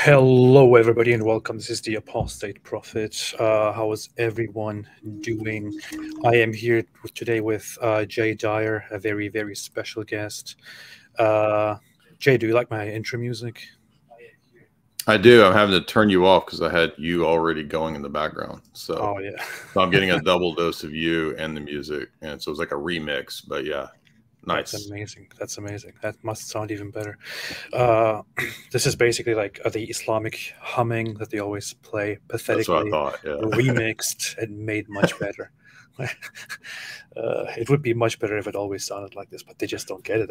Hello, everybody, and welcome. This is the Apostate Prophet. How is everyone doing? I am here today with Jay Dyer, a very, very special guest. Jay, do you like my intro music? I do. I'm having to turn you off because I had you already going in the background. Oh, yeah. So I'm getting a double dose of you and the music. And so it's like a remix. But yeah, nice. That's amazing. That's amazing. That must sound even better. This is basically like the Islamic humming that they always play, pathetically That's what I thought. Yeah. remixed and made much better. It would be much better if it always sounded like this, but they just don't get it.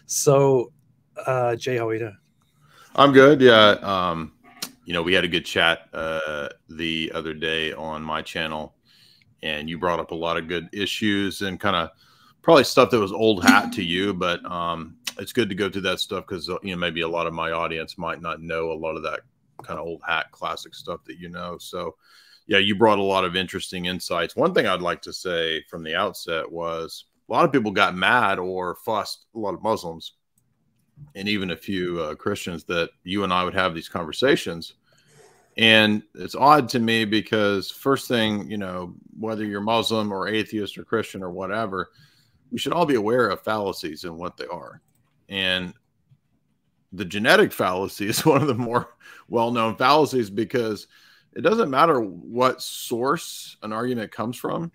So, Jay, how are you doing? I'm good. Yeah. We had a good chat the other day on my channel, and you brought up a lot of good issues and kind of probably stuff that was old hat to you, but it's good to go through that stuff because, maybe a lot of my audience might not know a lot of that kind of old hat classic stuff that you know. So, yeah, you brought a lot of interesting insights. One thing I'd like to say from the outset was a lot of people got mad or fussed, a lot of Muslims, and even a few Christians, that you and I would have these conversations. And it's odd to me because first thing, whether you're Muslim or atheist or Christian or whatever, we should all be aware of fallacies and what they are. And the genetic fallacy is one of the more well-known fallacies because it doesn't matter what source an argument comes from.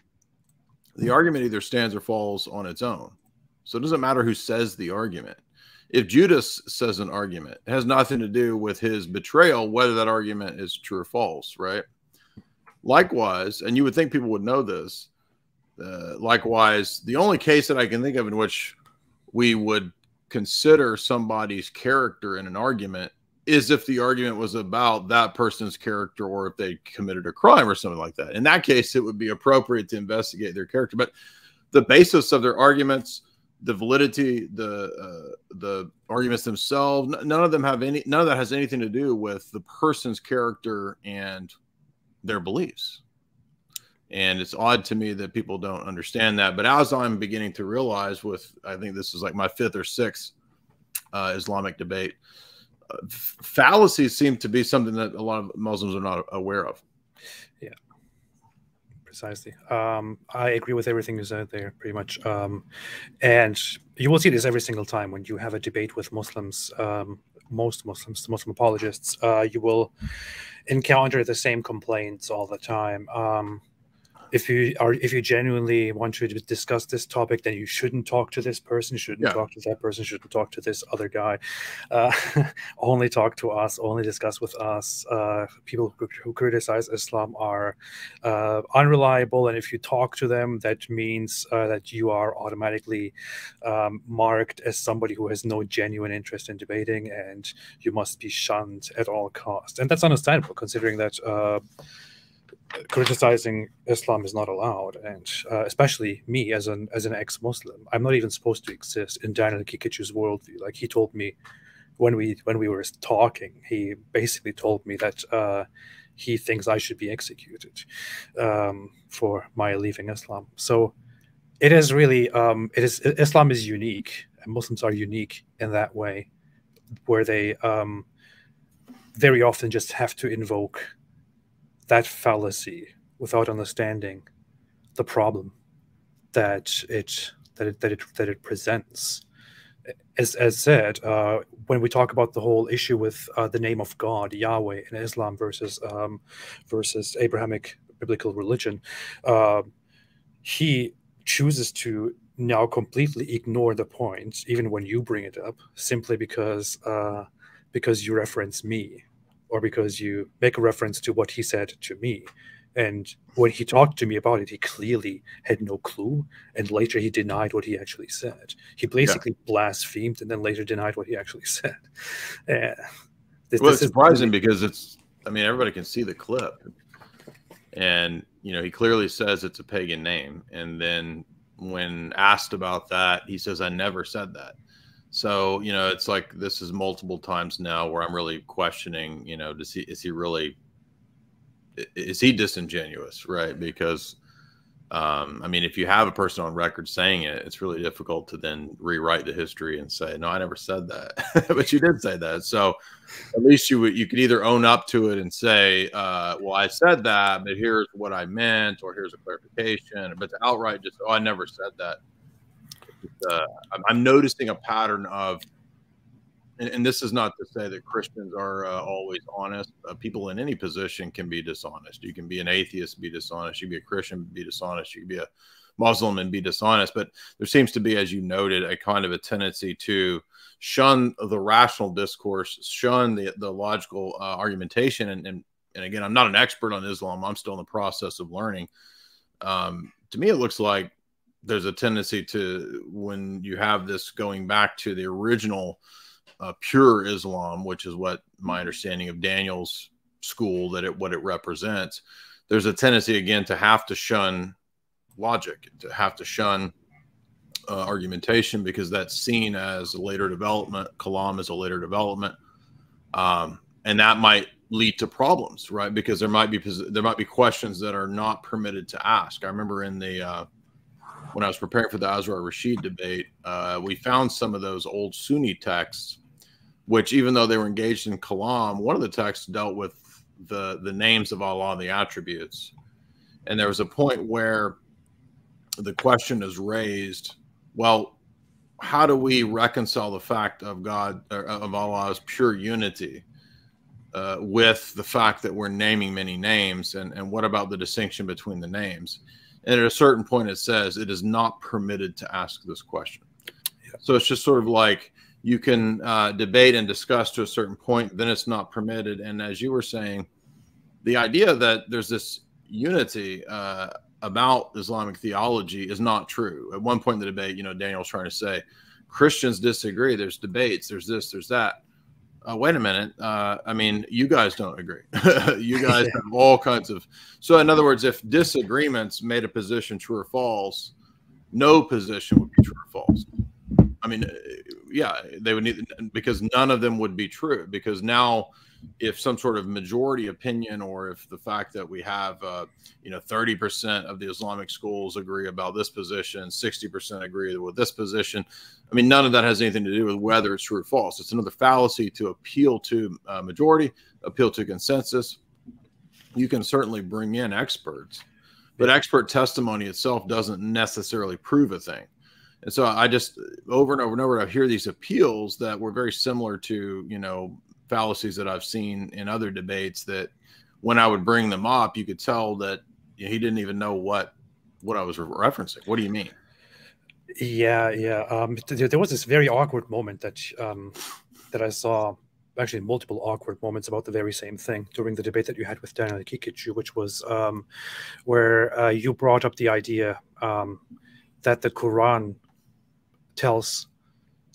The argument either stands or falls on its own. So it doesn't matter who says the argument. If Judas says an argument, it has nothing to do with his betrayal, whether that argument is true or false, right? Likewise, and you would think people would know this, likewise, the only case that I can think of in which we would consider somebody's character in an argument is if the argument was about that person's character or if they committed a crime or something like that. In that case, it would be appropriate to investigate their character. But the basis of their arguments, the validity, the arguments themselves, none of that has anything to do with the person's character and their beliefs. And it's odd to me that people don't understand that. But as I'm beginning to realize I think this is like my 5th or 6th Islamic debate, fallacies seem to be something that a lot of Muslims are not aware of. Yeah. Precisely. I agree with everything you said there, pretty much. And you will see this every single time when you have a debate with Muslims, most Muslims, Muslim apologists, you will encounter the same complaints all the time. If you genuinely want to discuss this topic, then you shouldn't talk to this person, shouldn't talk to that person, shouldn't talk to this other guy. Only talk to us, only discuss with us. People who criticize Islam are unreliable, and if you talk to them, that means that you are automatically marked as somebody who has no genuine interest in debating, and you must be shunned at all costs. And that's understandable, considering that criticizing Islam is not allowed, and especially me as an ex-Muslim, I'm not even supposed to exist in Daniel Kikichu's worldview. Like, he told me when we were talking, he basically told me that he thinks I should be executed for my leaving Islam. So it is really Islam is unique, and Muslims are unique in that way, where they very often just have to invoke that fallacy without understanding the problem that it presents. As said, when we talk about the whole issue with the name of God, Yahweh, in Islam versus Abrahamic biblical religion, he chooses to now completely ignore the point, even when you bring it up, simply because you reference me, or because you make a reference to what he said to me. And when he talked to me about it, he clearly had no clue. And later he denied what he actually said. He basically blasphemed and then later denied what he actually said. It's surprising because everybody can see the clip. And, he clearly says it's a pagan name. And then when asked about that, he says, I never said that. So, it's like this is multiple times now where I'm really questioning, is he disingenuous, right? Because I mean, if you have a person on record saying it, it's really difficult to then rewrite the history and say, no, I never said that, but you did say that. So at least you could either own up to it and say, well, I said that, but here's what I meant, or here's a clarification. But to outright just, oh, I never said that. I'm noticing a pattern of, and this is not to say that Christians are always honest. People in any position can be dishonest. You can be an atheist, be dishonest. You can be a Christian, be dishonest. You can be a Muslim and be dishonest. But there seems to be, as you noted, a kind of a tendency to shun the rational discourse, shun the logical argumentation. And again, I'm not an expert on Islam. I'm still in the process of learning. To me, it looks like there's a tendency to, when you have this going back to the original pure Islam, which is what my understanding of Daniel's school, what it represents, there's a tendency again to have to shun logic, to have to shun argumentation, because that's seen as a later development. Kalam is a later development, and that might lead to problems, right? Because there might be questions that are not permitted to ask. I remember in the when I was preparing for the Azra Rashid debate, we found some of those old Sunni texts, which, even though they were engaged in Kalam, one of the texts dealt with the names of Allah and the attributes. And there was a point where the question is raised, well, how do we reconcile the fact of God, or of Allah's pure unity, with the fact that we're naming many names? And what about the distinction between the names? And at a certain point, it says it is not permitted to ask this question. Yeah. So it's just sort of like, you can debate and discuss to a certain point, then it's not permitted. And as you were saying, the idea that there's this unity about Islamic theology is not true. At one point in the debate, Daniel's trying to say, Christians disagree. There's debates. There's this, there's that. Wait a minute. I mean, you guys don't agree. You guys have all kinds of. So in other words, if disagreements made a position true or false, no position would be true or false. I mean, yeah, they would need, because none of them would be true. Because now, if some sort of majority opinion, or if the fact that we have, 30% of the Islamic schools agree about this position, 60% agree with this position, I mean, none of that has anything to do with whether it's true or false. It's another fallacy to appeal to majority, appeal to consensus. You can certainly bring in experts, but expert testimony itself doesn't necessarily prove a thing. And so I just, over and over and over, I hear these appeals that were very similar to, fallacies that I've seen in other debates, that when I would bring them up, you could tell that he didn't even know what I was referencing. What do you mean? Yeah. There was this very awkward moment that I saw, actually multiple awkward moments about the very same thing during the debate that you had with Daniel Kikichu, which was where you brought up the idea that the Quran tells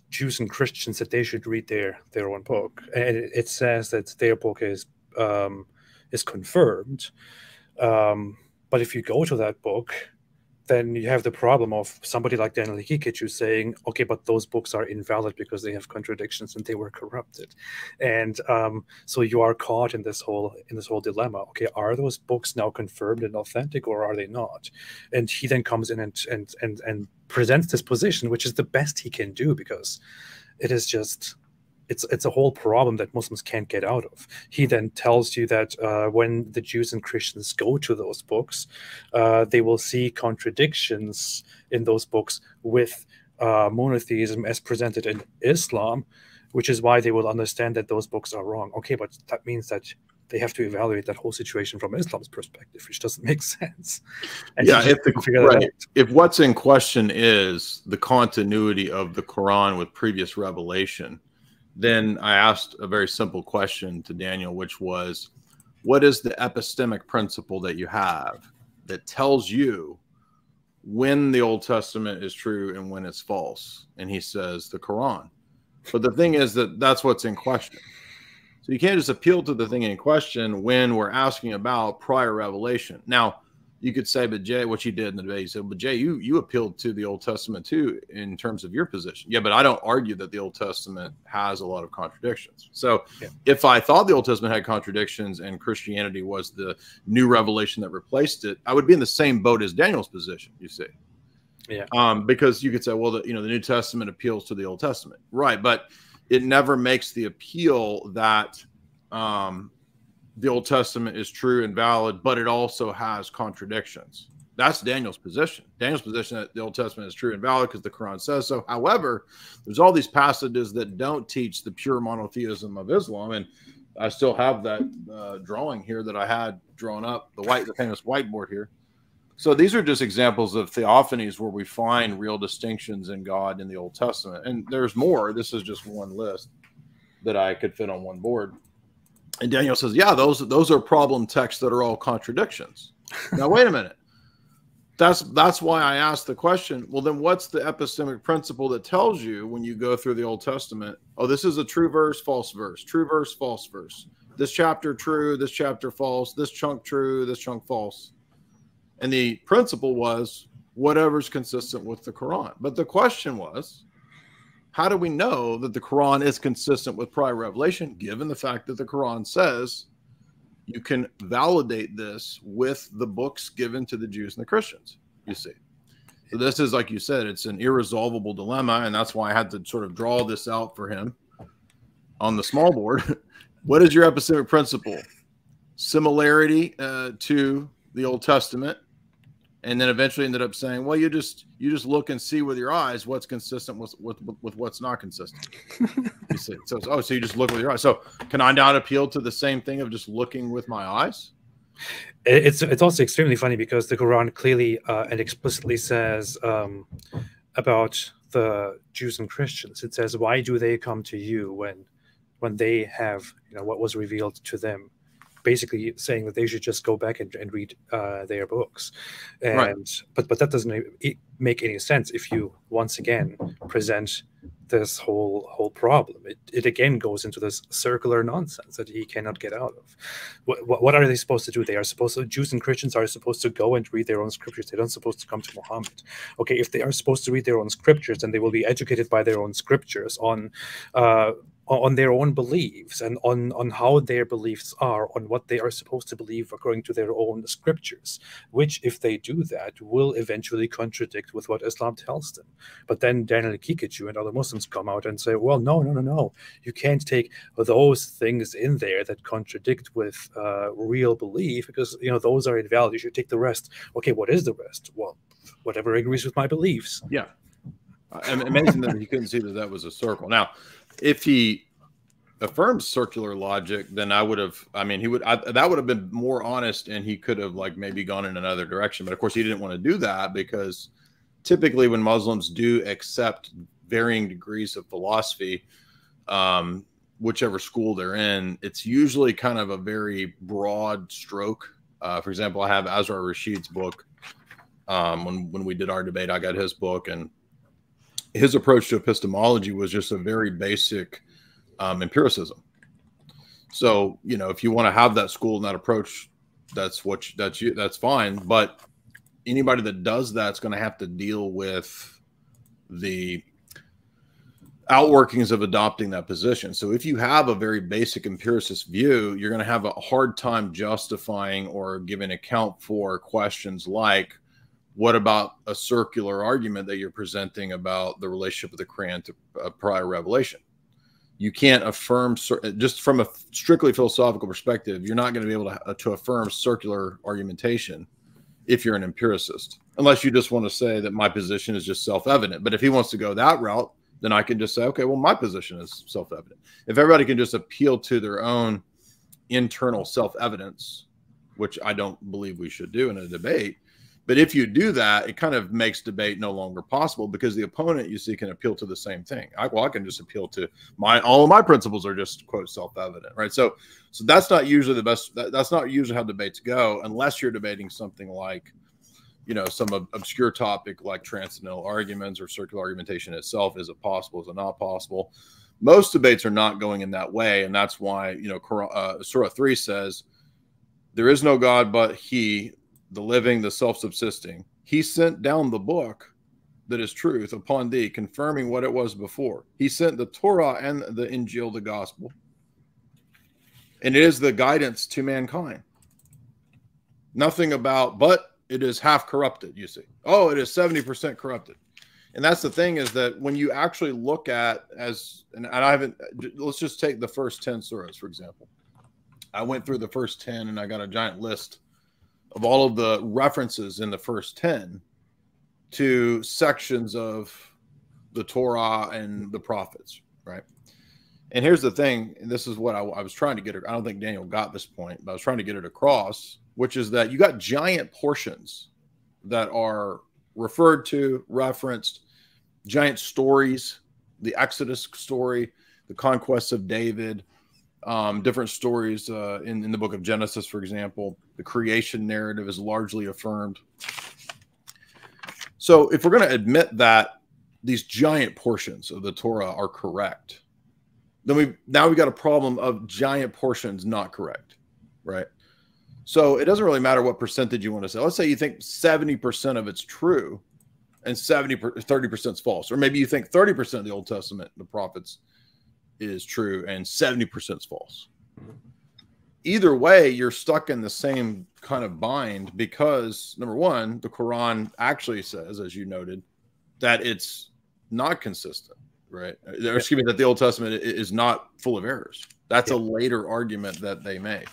Jews and Christians that they should read their own book, and it says that their book is confirmed. But if you go to that book, then you have the problem of somebody like Daniel Hikichu saying, okay, but those books are invalid because they have contradictions and they were corrupted. And so you are caught in this whole dilemma. Okay, are those books now confirmed and authentic, or are they not? And he then comes in and presents this position, which is the best he can do, because it is just, it's a whole problem that Muslims can't get out of. He then tells you that when the Jews and Christians go to those books, they will see contradictions in those books with monotheism as presented in Islam, which is why they will understand that those books are wrong. Okay, but that means that they have to evaluate that whole situation from Islam's perspective, which doesn't make sense. And yeah, if what's in question is the continuity of the Quran with previous revelation, then I asked a very simple question to Daniel, which was, what is the epistemic principle that you have that tells you when the Old Testament is true and when it's false? And he says the Quran. But the thing is that that's what's in question. So you can't just appeal to the thing in question when we're asking about prior revelation. Now, you could say, but Jay, what you did in the debate, you said, but Jay, you appealed to the Old Testament too in terms of your position. Yeah, but I don't argue that the Old Testament has a lot of contradictions. So if I thought the Old Testament had contradictions and Christianity was the new revelation that replaced it, I would be in the same boat as Daniel's position, you see. Yeah. Because you could say, well, the New Testament appeals to the Old Testament. Right. But it never makes the appeal that the Old Testament is true and valid, but it also has contradictions. That's Daniel's position. Daniel's position that the Old Testament is true and valid because the Quran says so. However, there's all these passages that don't teach the pure monotheism of Islam. And I still have that drawing here that I had drawn up, the famous whiteboard here. So these are just examples of theophanies where we find real distinctions in God in the Old Testament. And there's more. This is just one list that I could fit on one board. And Daniel says, yeah, those are problem texts that are all contradictions. Now, wait a minute. That's why I asked the question, well, then what's the epistemic principle that tells you when you go through the Old Testament, oh, this is a true verse, false verse, true verse, false verse. This chapter true, this chapter false, this chunk true, this chunk false. And the principle was whatever's consistent with the Quran. But the question was, how do we know that the Quran is consistent with prior revelation, given the fact that the Quran says you can validate this with the books given to the Jews and the Christians, you see? So this is, like you said, it's an irresolvable dilemma, and that's why I had to sort of draw this out for him on the small board. What is your epistemic principle? Similarity to the Old Testament. And then eventually ended up saying, well, you just look and see with your eyes what's consistent with what's not consistent. You see, so you just look with your eyes. So can I not appeal to the same thing of just looking with my eyes? It's also extremely funny because the Quran clearly and explicitly says about the Jews and Christians. It says, why do they come to you when they have what was revealed to them? Basically saying that they should just go back and read their books, but that doesn't make any sense if you once again present this whole problem. It again goes into this circular nonsense that he cannot get out of. What are they supposed to do? Jews and Christians are supposed to go and read their own scriptures. They're not supposed to come to Muhammad. Okay, if they are supposed to read their own scriptures, then they will be educated by their own scriptures on their own beliefs and on how their beliefs are, on what they are supposed to believe according to their own scriptures, which, if they do that, will eventually contradict with what Islam tells them. But then Daniel Kikachu and other Muslims come out and say, well, no. You can't take those things in there that contradict with real belief because, those are invalid. You should take the rest. Okay, what is the rest? Well, whatever agrees with my beliefs. Yeah. Amazing that he couldn't see that was a circle. Now, if he affirms circular logic, then that would have been more honest, and he could have maybe gone in another direction. But of course, he didn't want to do that because typically when Muslims do accept varying degrees of philosophy, whichever school they're in, it's usually kind of a very broad stroke. For example, I have Azra Rashid's book. When we did our debate, I got his book, and his approach to epistemology was just a very basic empiricism. So, if you want to have that school and that approach, that's fine. But anybody that does that's going to have to deal with the outworkings of adopting that position. So if you have a very basic empiricist view, you're going to have a hard time justifying or giving account for questions like, what about a circular argument that you're presenting about the relationship of the Quran to prior revelation? You can't affirm, just from a strictly philosophical perspective, you're not going to be able to affirm circular argumentation if you're an empiricist, unless you just want to say that my position is just self-evident. But if he wants to go that route, then I can just say, okay, well, my position is self-evident. If everybody can just appeal to their own internal self-evidence, which I don't believe we should do in a debate, but if you do that, it kind of makes debate no longer possible because the opponent, you see, can appeal to the same thing. I can just appeal to all of my principles are just, quote, self-evident, right? So that's not usually the best. That's not usually how debates go, unless you're debating something like, some obscure topic like transcendental arguments or circular argumentation itself. Is it possible? Is it not possible? Most debates are not going in that way, and that's why Surah 3 says, "There is no God but He. the living, the self-subsisting. He sent down the book that is truth upon thee, confirming what it was before. He sent the Torah and the Injil, the gospel. And it is the guidance to mankind. Nothing about, but it is half corrupted, you see. Oh, it is 70% corrupted. And that's the thing, is that when you actually look at, and I haven't, let's just take the first 10 surahs, for example. I went through the first 10 and I got a giant list of all of the references in the first 10 to sections of the Torah and the prophets, right? And here's the thing, and this is what I was trying to get it. I don't think Daniel got this point, but I was trying to get it across, which is that you got giant portions that are referred to, referenced, giant stories, the Exodus story, the conquest of David, different stories in the book of Genesis, for example. The creation narrative is largely affirmed. So if we're going to admit that these giant portions of the Torah are correct, then we've got a problem of giant portions not correct, right? So it doesn't really matter what percentage you want to say. Let's say you think 70% of it's true and 30% is false. Or maybe you think 30% of the Old Testament, the prophets, is true and 70% is false. Either way, you're stuck in the same kind of bind because, number one, the Quran actually says, as you noted, that it's not consistent, right? Excuse me, that the Old Testament is not full of errors. That's a later argument that they make.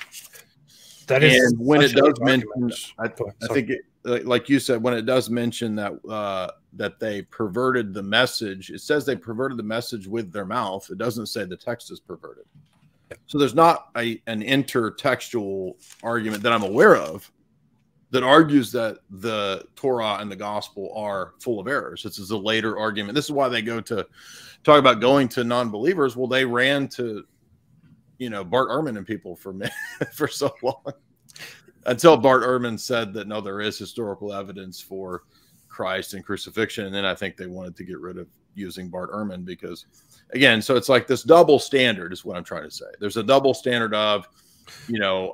That is, and when it does mention, I think, like you said, when it does mention that that they perverted the message, it says they perverted the message with their mouth. It doesn't say the text is perverted. So there's not an intertextual argument that I'm aware of that argues that the Torah and the gospel are full of errors. This is a later argument. This is why they go to talk about going to non-believers. Well, they ran to, Bart Ehrman and people for so long until Bart Ehrman said that, no, there is historical evidence for Christ and crucifixion. And then I think they wanted to get rid of using Bart Ehrman because, again, so it's like this double standard is what I'm trying to say. There's a double standard of,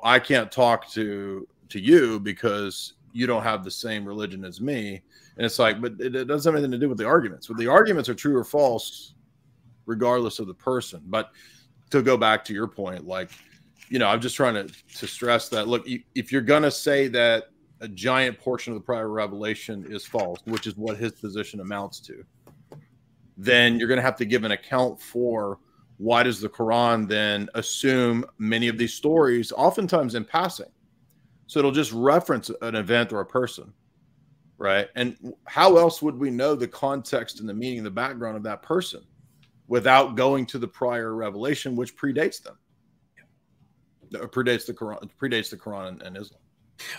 I can't talk to you because you don't have the same religion as me. And it's like, but it doesn't have anything to do with the arguments. But the arguments are true or false regardless of the person. But to go back to your point, like, I'm just trying to stress that, look, if you're going to say that a giant portion of the prior revelation is false, which is what his position amounts to, then you're going to have to give an account for why does the Quran then assume many of these stories, oftentimes in passing. So it'll just reference an event or a person, right? And how else would we know the context and the meaning, the background of that person without going to the prior revelation, which predates them? Predates the Quran and Islam.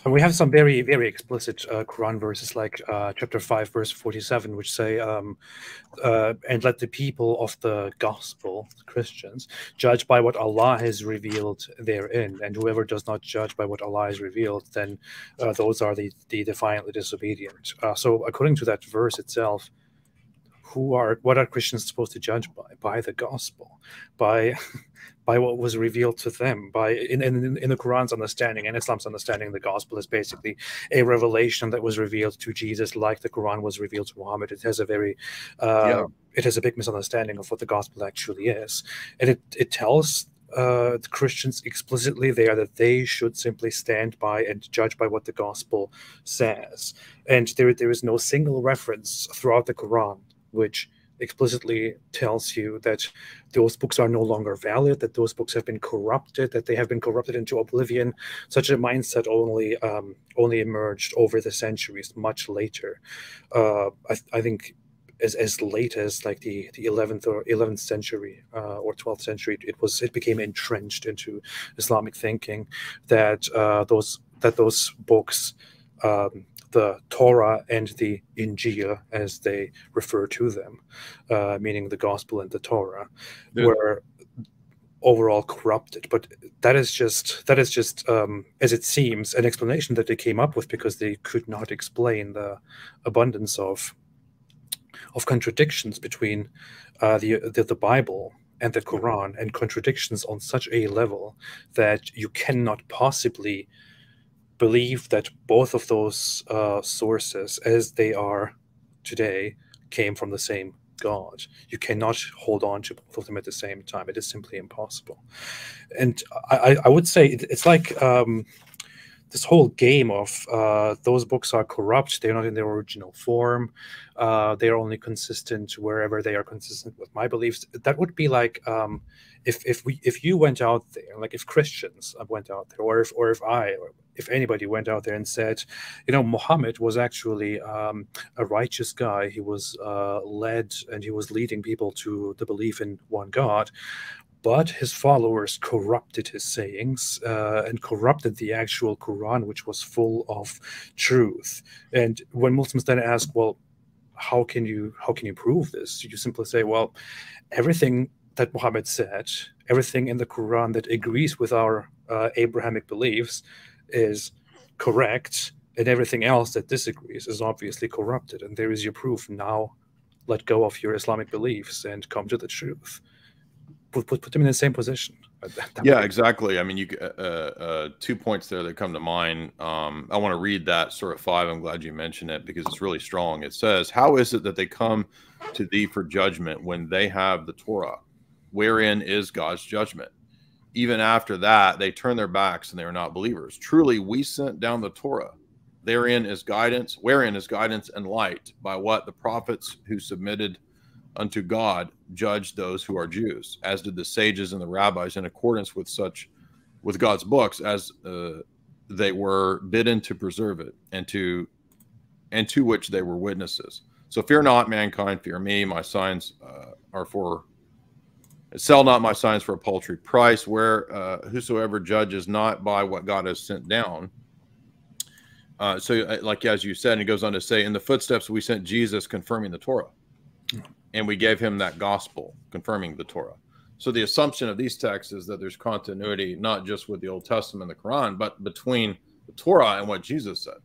And we have some very, very explicit Quran verses like chapter 5, verse 47, which say, and let the people of the gospel, Christians, judge by what Allah has revealed therein. And whoever does not judge by what Allah has revealed, then those are the defiantly disobedient. So according to that verse itself, what are Christians supposed to judge by? By the gospel, by what was revealed to them, in the Quran's understanding and Islam's understanding. The gospel is basically a revelation that was revealed to Jesus, like the Quran was revealed to Muhammad. It has a it has a big misunderstanding of what the gospel actually is, and it tells the Christians explicitly there that they should simply stand by and judge by what the gospel says. And there is no single reference throughout the Quran which explicitly tells you that those books are no longer valid, that those books have been corrupted, that they have been corrupted into oblivion. Such a mindset only emerged over the centuries, much later. I think as late as like the 11th century or 12th century, it became entrenched into Islamic thinking that those books, the Torah and the Injil, as they refer to them, meaning the gospel and the Torah, were overall corrupted. But that is just as it seems, an explanation that they came up with because they could not explain the abundance of contradictions between the Bible and the Quran, and contradictions on such a level that you cannot possibly believe that both of those sources, as they are today, came from the same God. You cannot hold on to both of them at the same time. It is simply impossible. And I would say it's like this whole game of those books are corrupt. They're not in their original form. They are only consistent wherever they are consistent with my beliefs. That would be like if you went out there, like if Christians went out there, or if anybody went out there and said, Muhammad was actually a righteous guy. He was led and he was leading people to the belief in one God. But his followers corrupted his sayings and corrupted the actual Quran, which was full of truth. And when Muslims then ask, well, how can you prove this? You simply say, well, everything that Muhammad said, everything in the Quran that agrees with our Abrahamic beliefs is correct, and everything else that disagrees is obviously corrupted. And there is your proof. Now let go of your Islamic beliefs and come to the truth. Put them in the same position. Yeah, exactly. I mean, 2 points there that come to mind. I want to read that Surah 5. I'm glad you mentioned it because it's really strong. It says, "How is it that they come to thee for judgment when they have the Torah, wherein is God's judgment? Even after that, they turn their backs and they are not believers. Truly, we sent down the Torah. Therein is guidance, wherein is guidance and light, by what the prophets who submitted unto God judged those who are Jews, as did the sages and the rabbis in accordance with God's books, as they were bidden to preserve it, and to which they were witnesses. So fear not, mankind, fear me. My signs are for sell not my signs for a paltry price, where whosoever judges not by what God has sent down." So like as you said, and it goes on to say, "In the footsteps we sent Jesus, confirming the Torah. And we gave him that gospel, confirming the Torah." So the assumption of these texts is that there's continuity, not just with the Old Testament and the Quran, but between the Torah and what Jesus said,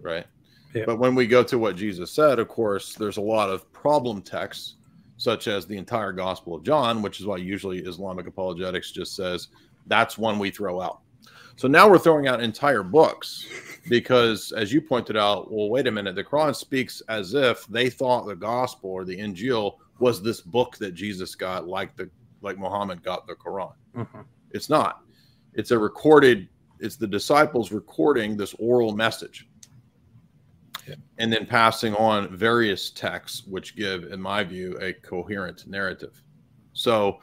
right? Yeah. But when we go to what Jesus said, of course, there's a lot of problem texts, such as the entire Gospel of John, which is why usually Islamic apologetics just says, that's one we throw out. So now we're throwing out entire books because, as you pointed out, well, wait a minute, the Quran speaks as if they thought the gospel or the Injil was this book that Jesus got, like Muhammad got the Quran. Mm-hmm. It's not. It's the disciples recording this oral message. Yeah. And then passing on various texts, which give, in my view, a coherent narrative. So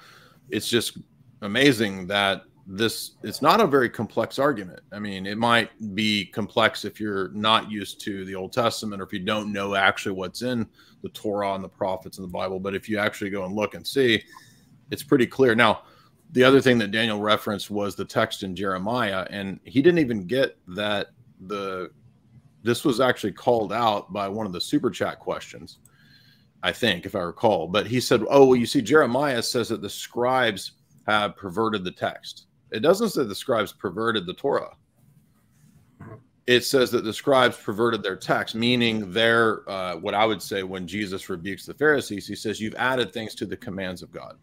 it's just amazing that it's not a very complex argument. I mean, it might be complex if you're not used to the Old Testament or if you don't know actually what's in the Torah and the prophets and the Bible. But if you actually go and look and see, it's pretty clear. Now, the other thing that Daniel referenced was the text in Jeremiah, and he didn't even get that this was actually called out by one of the super chat questions, I think, if I recall. But he said, oh, well, you see, Jeremiah says that the scribes have perverted the text. It doesn't say the scribes perverted the Torah. It says that the scribes perverted their text, meaning their, what I would say when Jesus rebukes the Pharisees, he says, you've added things to the commands of God.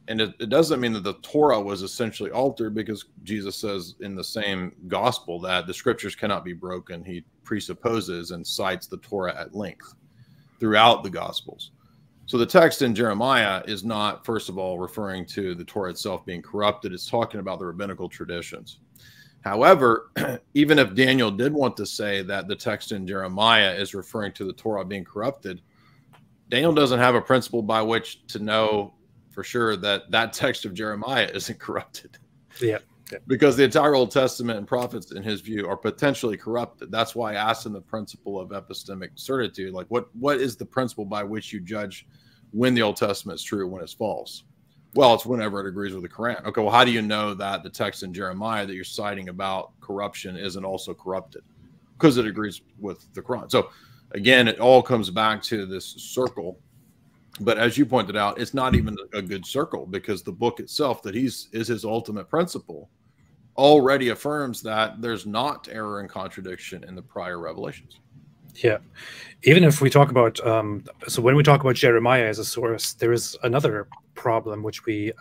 And it doesn't mean that the Torah was essentially altered, because Jesus says in the same gospel that the scriptures cannot be broken. He presupposes and cites the Torah at length throughout the gospels. So the text in Jeremiah is not, first of all, referring to the Torah itself being corrupted. It's talking about the rabbinical traditions. However, even if Daniel did want to say that the text in Jeremiah is referring to the Torah being corrupted, Daniel doesn't have a principle by which to know for sure that that text of Jeremiah isn't corrupted. Yeah. Because the entire Old Testament and prophets, in his view, are potentially corrupted. That's why I asked him the principle of epistemic certitude. Like, what is the principle by which you judge when the Old Testament is true, when it's false? Well, it's whenever it agrees with the Quran. Okay, well, how do you know that the text in Jeremiah that you're citing about corruption isn't also corrupted? Because it agrees with the Quran. So, again, it all comes back to this circle. But as you pointed out, it's not even a good circle, because the book itself that is his ultimate principle already affirms that there's not error and contradiction in the prior revelations. Yeah. Even if we talk about, so when we talk about Jeremiah as a source, there is another problem which we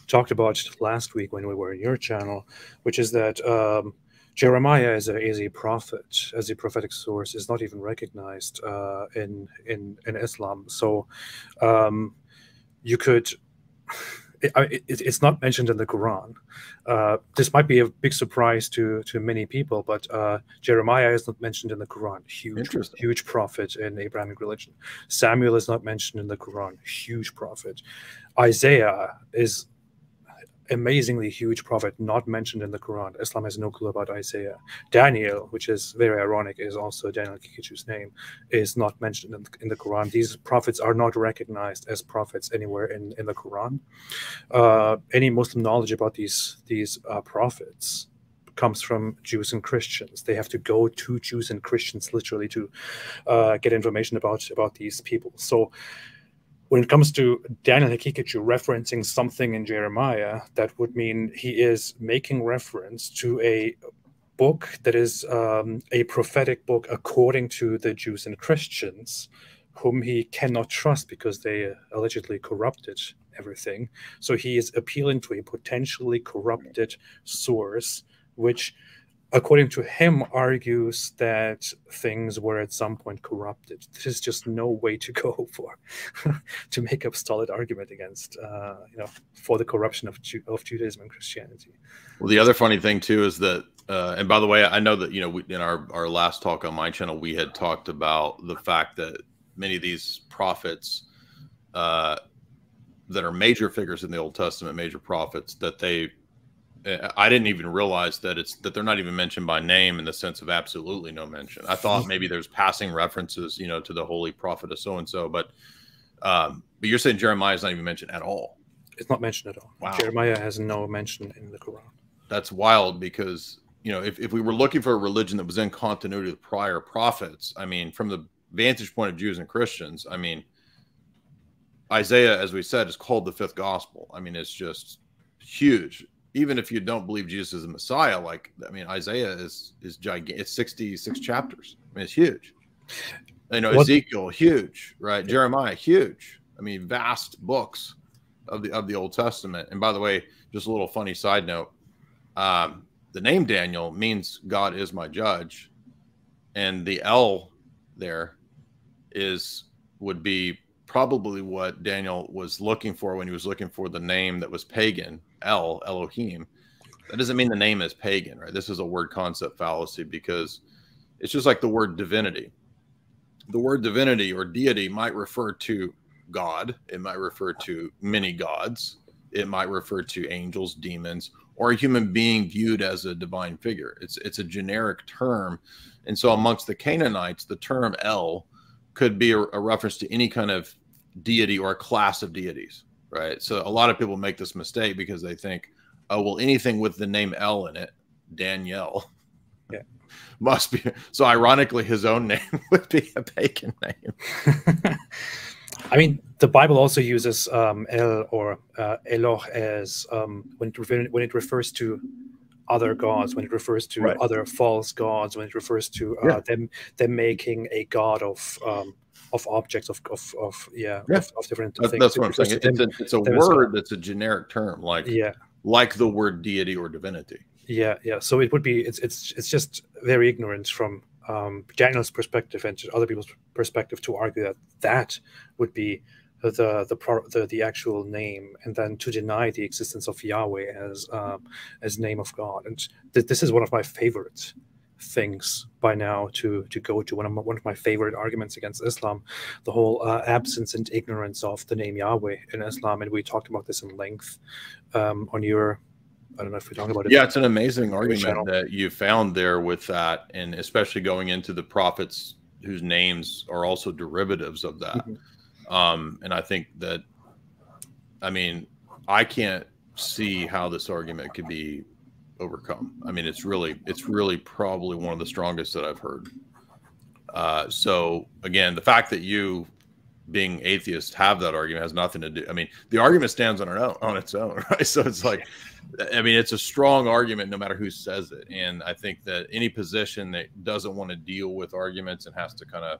talked about last week when we were in your channel, which is that Jeremiah as a prophet, as a prophetic source, is not even recognized in Islam. So you could. It's not mentioned in the Quran. This might be a big surprise to many people, but Jeremiah is not mentioned in the Quran. Huge prophet in Abrahamic religion. Samuel is not mentioned in the Quran. Huge prophet. Isaiah is amazingly huge prophet, not mentioned in the Quran. Islam has no clue about Isaiah. Daniel, which is very ironic, is also Daniel Kikichu's name, is not mentioned in the Quran. These prophets are not recognized as prophets anywhere in the Quran. Any Muslim knowledge about these prophets comes from Jews and Christians. They have to go to Jews and Christians literally to get information about these people. So when it comes to Daniel Hakikichu referencing something in Jeremiah, that would mean he is making reference to a book that is a prophetic book according to the Jews and Christians, whom he cannot trust because they allegedly corrupted everything. So he is appealing to a potentially corrupted source, which, according to him, argues that things were at some point corrupted. There's just no way to go for to make a solid argument against, for the corruption of Judaism and Christianity. Well, the other funny thing too is that, and by the way, I know that in our last talk on my channel, we had talked about the fact that many of these prophets that are major figures in the Old Testament, major prophets, that I didn't even realize that they're not even mentioned by name in the sense of absolutely no mention. I thought maybe there's passing references, to the holy prophet of so-and-so, but you're saying Jeremiah is not even mentioned at all. It's not mentioned at all. Wow. Jeremiah has no mention in the Quran. That's wild because, if we were looking for a religion that was in continuity with prior prophets, I mean, from the vantage point of Jews and Christians, I mean, Isaiah, as we said, is called the fifth gospel. I mean, it's just huge. Even if you don't believe Jesus is the Messiah, Isaiah is gigantic. It's 66 chapters. I mean, it's huge. Ezekiel, huge, right? Jeremiah, huge. I mean, vast books of the Old Testament. And by the way, just a little funny side note, the name Daniel means God is my judge. And the L there would be probably what Daniel was looking for when he was looking for the name that was pagan, Elohim. That doesn't mean the name is pagan, right? This is a word concept fallacy because it's just like the word divinity. The word divinity or deity might refer to God. It might refer to many gods. It might refer to angels, demons, or a human being viewed as a divine figure. It's a generic term. And so amongst the Canaanites, the term El could be a reference to any kind of deity or a class of deities, right? So a lot of people make this mistake because they think, oh, well, anything with the name El in it, Daniel, must be. So ironically, his own name would be a pagan name. I mean, the Bible also uses El or Eloh as when it refers to other gods, when it refers to other false gods, when it refers to them making a god of objects of different things. That's what I'm saying. It's a word that's a generic term, like the word deity or divinity. So it would be it's just very ignorant from Daniel's perspective and other people's perspective to argue that would be the actual name, and then to deny the existence of Yahweh as name of God. And this is one of my favorite things by now to go to. One of my favorite arguments against Islam, the whole absence and ignorance of the name Yahweh in Islam. And we talked about this in length on your, I don't know if we're talking about it. Yeah, it's an amazing argument that you found there with that, and especially going into the prophets whose names are also derivatives of that. And I think that, I mean, I can't see how this argument could be overcome. I mean, it's really probably one of the strongest that I've heard. So again, the fact that you, being atheist, have that argument has nothing to do. I mean, the argument stands on its own, right? So it's like, I mean, it's a strong argument no matter who says it. And I think that any position that doesn't want to deal with arguments and has to kind of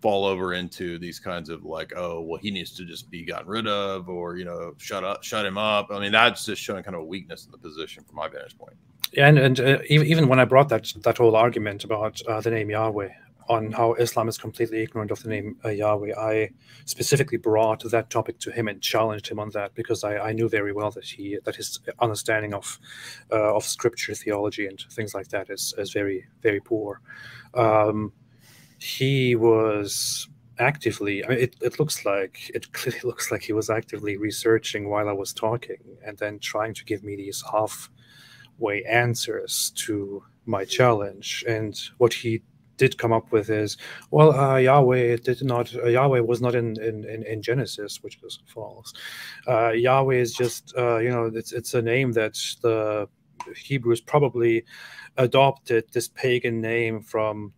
fall over into these kinds of like, oh, well, he needs to just be gotten rid of, or, you know, shut him up. I mean, that's just showing kind of a weakness in the position from my vantage point. Yeah, and even when I brought that whole argument about the name Yahweh, on how Islam is completely ignorant of the name Yahweh, I specifically brought that topic to him and challenged him on that, because I knew very well that his understanding of scripture, theology, and things like that is very, very poor. He was actively, I mean, it clearly looks like he was actively researching while I was talking, and then trying to give me these halfway answers to my challenge. And what he did come up with is, well, Yahweh was not in Genesis, which is false. Yahweh is just it's a name that the Hebrews probably adopted, this pagan name from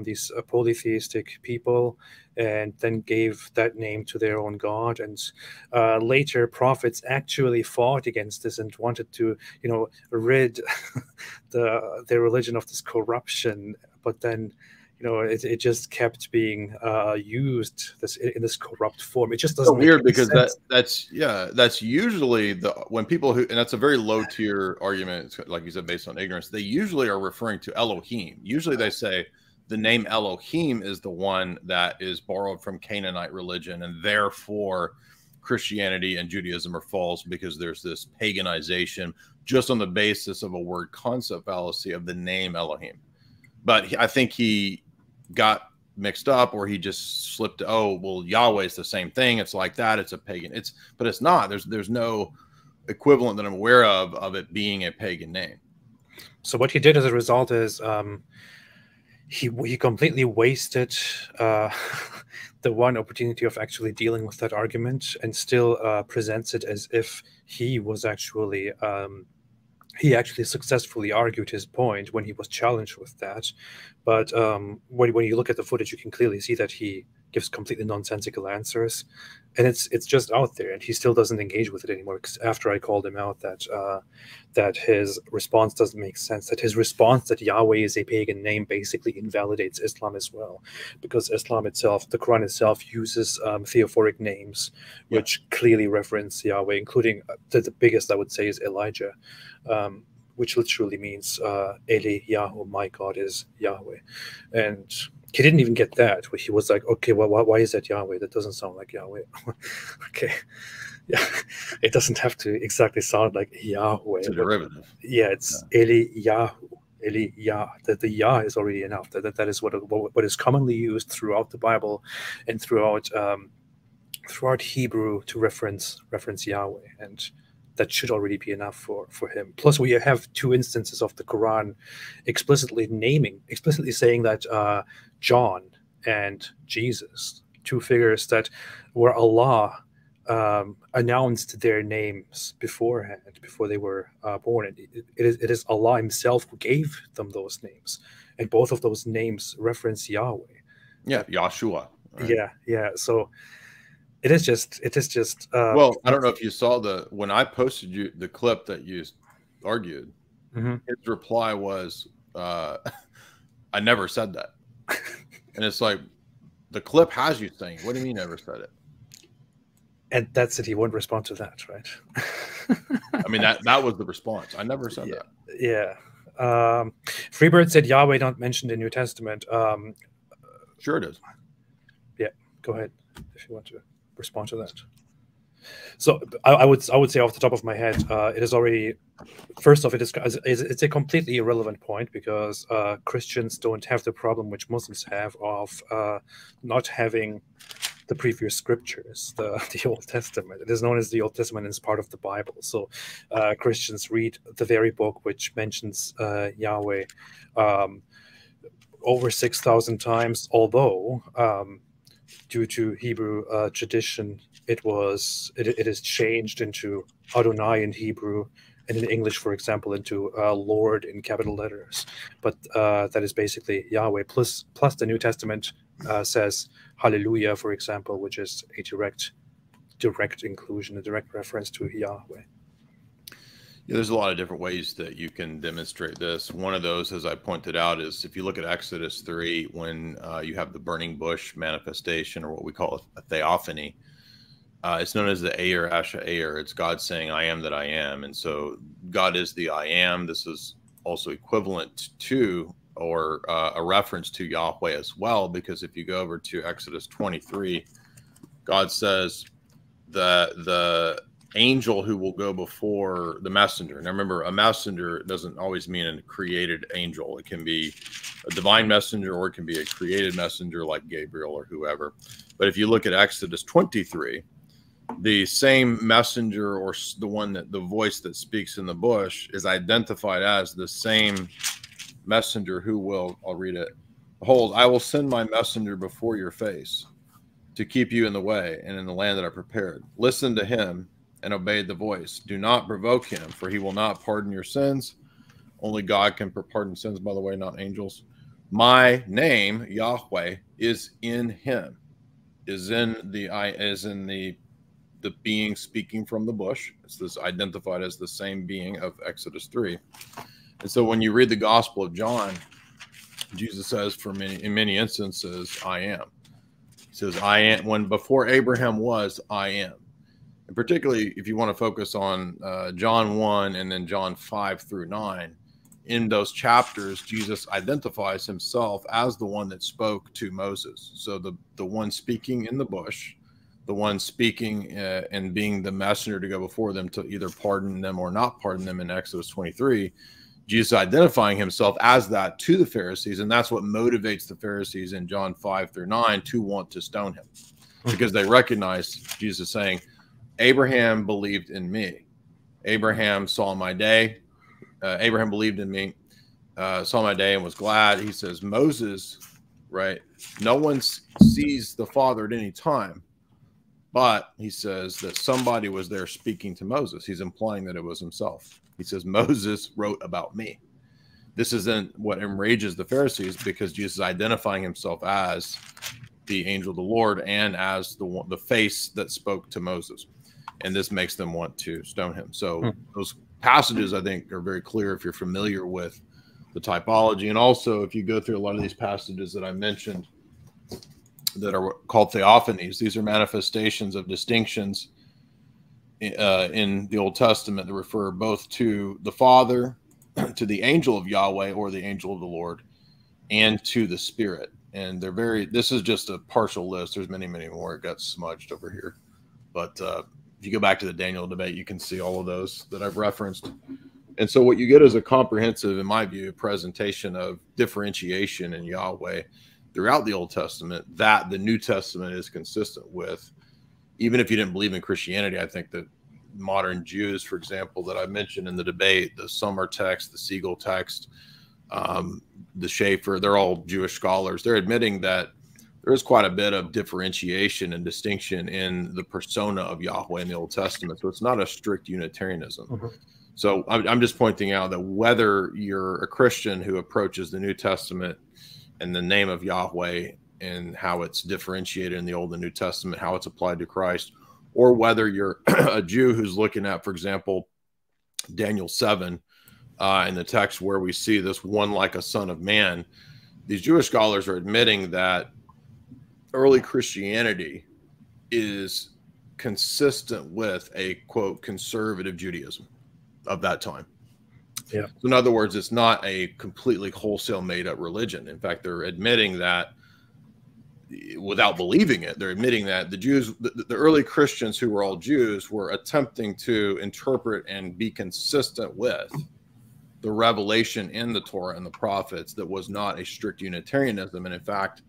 these polytheistic people, and then gave that name to their own god. And later prophets actually fought against this and wanted to, rid their religion of this corruption. But then, it just kept being used in this corrupt form. It just doesn't so weird, make because sense. that's usually when people who, and that's a very low tier argument, like you said, based on ignorance. They usually are referring to Elohim. Usually they say the name Elohim is the one that is borrowed from Canaanite religion, and therefore Christianity and Judaism are false, because there's this paganization just on the basis of a word concept fallacy of the name Elohim. But I think he got mixed up, or he just slipped. Oh, well, Yahweh is the same thing. It's like that. It's a pagan. But it's not. There's no equivalent that I'm aware of it being a pagan name. So what he did as a result is he completely wasted the one opportunity of actually dealing with that argument, and still presents it as if he was actually he actually successfully argued his point when he was challenged with that. But when you look at the footage, you can clearly see that he gives completely nonsensical answers, and it's just out there, and he still doesn't engage with it anymore. Because after I called him out that his response doesn't make sense, that his response that Yahweh is a pagan name basically invalidates Islam as well, because Islam itself, the Quran itself, uses theophoric names which clearly reference Yahweh, including the biggest I would say is Elijah, which literally means Eli Yahweh, my God is Yahweh. And he didn't even get that. He was like, okay, well, why is that Yahweh? That doesn't sound like Yahweh. Okay. Yeah, it doesn't have to exactly sound like Yahweh. It's a derivative. Yeah, it's Eli Yahu. Eli Yah. The Yah is already enough. That is what is commonly used throughout the Bible and throughout Hebrew to reference Yahweh, and that should already be enough for him. Plus, we have two instances of the Quran explicitly saying that John and Jesus, two figures that were Allah announced their names beforehand, before they were born. It is Allah himself who gave them those names, and both of those names reference Yahweh. Yeah, Yahshua. Right? Yeah. So it is just. Well, I don't know if you saw when I posted you the clip that you argued. Mm-hmm. His reply was, "I never said that," and it's like the clip has you saying, "What do you mean never said it?" And that's it. He won't respond to that, right? I mean, that was the response. I never said that. Yeah. Freebird said Yahweh not mentioned in New Testament. Sure it is. Yeah, go ahead if you want to respond to that. So I would say off the top of my head, it is already, first off, it's a completely irrelevant point, because Christians don't have the problem which Muslims have of not having the previous scriptures, the Old Testament. It is known as the Old Testament, and it's part of the Bible. So Christians read the very book which mentions Yahweh over 6,000 times, although due to Hebrew tradition, it is changed into Adonai in Hebrew, and in English, for example, into Lord in capital letters. But that is basically Yahweh. Plus the New Testament says Hallelujah, for example, which is a direct inclusion, a direct reference to Yahweh. Yeah, there's a lot of different ways that you can demonstrate this. One of those, as I pointed out, is if you look at Exodus 3, when you have the burning bush manifestation, or what we call a theophany. It's known as the Ayer Asha Ayer. It's God saying, I am that I am. And so God is the I am. This is also equivalent to, or a reference to Yahweh as well, because if you go over to Exodus 23, God says that the angel who will go before the messenger. Now remember, a messenger doesn't always mean a created angel. It can be a divine messenger, or it can be a created messenger like Gabriel or whoever. But if you look at Exodus 23, the same messenger, or the one that the voice that speaks in the bush, is identified as the same messenger who will, I'll read it. Behold, I will send my messenger before your face to keep you in the way and in the land that I prepared. Listen to him and obey the voice. Do not provoke him, for he will not pardon your sins. Only God can pardon sins, by the way, not angels. My name, Yahweh, is in him, is in the being speaking from the bush. It's this identified as the same being of Exodus 3. And so when you read the Gospel of John, Jesus says, in many instances, I am. He says, I am. When before Abraham was, I am. And particularly if you want to focus on John 1 and then John 5 through 9, in those chapters, Jesus identifies himself as the one that spoke to Moses. So the one speaking in the bush, the one speaking and being the messenger to go before them to either pardon them or not pardon them in Exodus 23, Jesus identifying himself as that to the Pharisees. And that's what motivates the Pharisees in John 5 through 9 to want to stone him, because they recognize Jesus saying, Abraham believed in me. Abraham saw my day. Abraham believed in me, saw my day and was glad. He says, Moses, right? No one sees the Father at any time, but he says that somebody was there speaking to Moses. He's implying that it was himself. He says, Moses wrote about me. This isn't what enrages the Pharisees, because Jesus is identifying himself as the angel of the Lord and as the face that spoke to Moses. And this makes them want to stone him. So those passages, I think, are very clear if you're familiar with the typology. And also, if you go through a lot of these passages that I mentioned that are called theophanies, these are manifestations of distinctions in the Old Testament that refer both to the Father, to the angel of Yahweh or the angel of the Lord, and to the Spirit. And they're this is just a partial list. There's many, many more. It got smudged over here. But if you go back to the Daniel debate, you can see all of those that I've referenced. And so what you get is a comprehensive, in my view, presentation of differentiation in Yahweh throughout the Old Testament that the New Testament is consistent with. Even if you didn't believe in Christianity, I think that modern Jews, for example, that I mentioned in the debate, the Summer text, the Siegel text, the Schaeffer, they're all Jewish scholars. They're admitting that there is quite a bit of differentiation and distinction in the persona of Yahweh in the Old Testament. So it's not a strict Unitarianism. So I'm just pointing out that whether you're a Christian who approaches the New Testament and the name of Yahweh and how it's differentiated in the Old and New Testament, how it's applied to Christ, or whether you're a Jew who's looking at, for example, Daniel 7 in the text where we see this one like a son of man, these Jewish scholars are admitting that early Christianity is consistent with a, quote, conservative Judaism of that time. Yeah. So in other words, it's not a completely wholesale made up religion. In fact, they're admitting that without believing it, they're admitting that the Jews, the early Christians who were all Jews, were attempting to interpret and be consistent with the revelation in the Torah and the prophets that was not a strict Unitarianism. And in fact,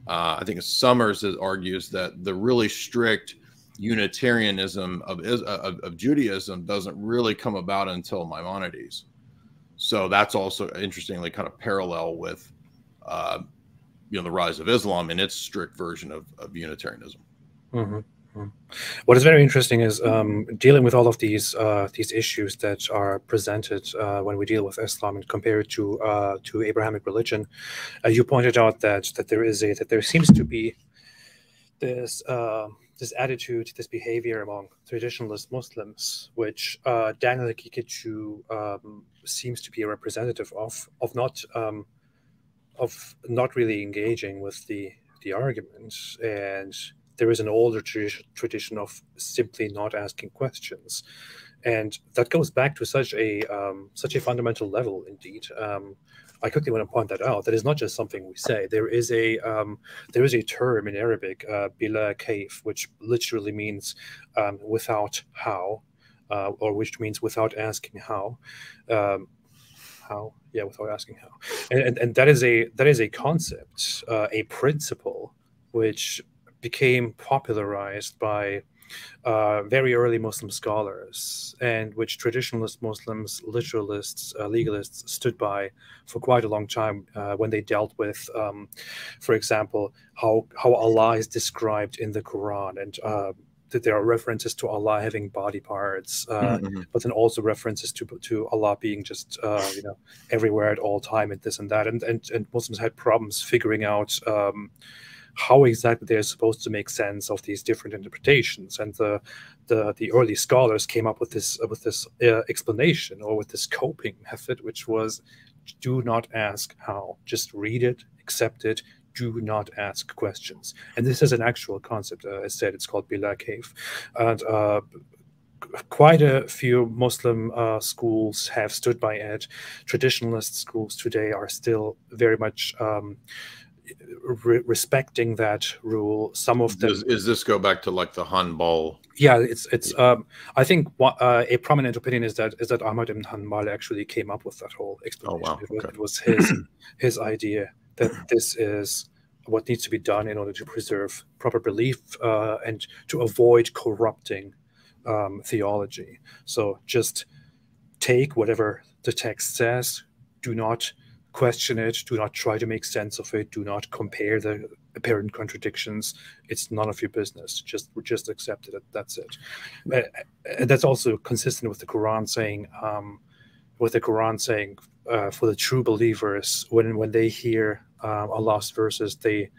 I think Summers argues that the really strict Unitarianism of Judaism doesn't really come about until Maimonides. So that's also interestingly kind of parallel with the rise of Islam in its strict version of Unitarianism. What is very interesting is dealing with all of these issues that are presented when we deal with Islam and compare it to Abrahamic religion. You pointed out that there seems to be this this attitude, this behavior among traditionalist Muslims, which Daniel Kikichu seems to be a representative of not really engaging with the argument. And there is an older tradition of simply not asking questions, and that goes back to such a fundamental level indeed. I quickly want to point that out. That is not just something we say. There is a term in Arabic, bila kayf, which literally means without how, or which means without asking how. Yeah, without asking how. And that is a concept, a principle, which became popularized by very early Muslim scholars, and which traditionalist Muslims, literalists, legalists stood by for quite a long time when they dealt with, for example, how Allah is described in the Quran, and that there are references to Allah having body parts, but then also references to Allah being just everywhere at all time and this and that, and Muslims had problems figuring out how exactly they're supposed to make sense of these different interpretations. And the early scholars came up with this explanation, or with this coping method, which was, do not ask how, just read it, accept it, do not ask questions. And this is an actual concept. As said, it's called bila kayf. And quite a few Muslim schools have stood by it. Traditionalist schools today are still very much respecting that rule. Some of them. Does this go back to like the Hanbal? Yeah, it's. I think a prominent opinion is that Ahmad ibn Hanbal actually came up with that whole explanation. Oh, wow. It was his idea that this is what needs to be done in order to preserve proper belief and to avoid corrupting theology. So just take whatever the text says. Do not question it. Do not try to make sense of it. Do not compare the apparent contradictions. It's none of your business. Just accept it. That's it. And that's also consistent with the Quran saying, for the true believers, when they hear Allah's verses, they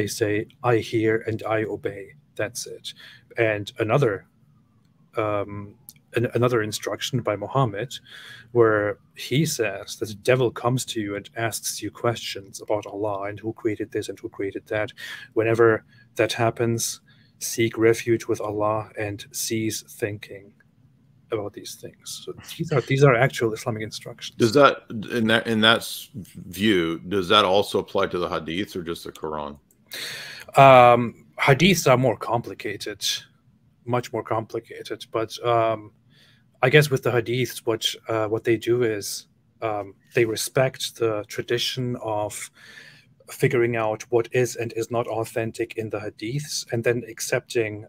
say, "I hear and I obey." That's it. And another instruction by Muhammad, where he says that the devil comes to you and asks you questions about Allah and who created this and who created that. Whenever that happens, seek refuge with Allah and cease thinking about these things. So these are actual Islamic instructions. Does that in that view, does that also apply to the hadith or just the Quran? Hadiths are more complicated, much more complicated, but I guess with the hadiths, what they do is they respect the tradition of figuring out what is and is not authentic in the hadiths, and then accepting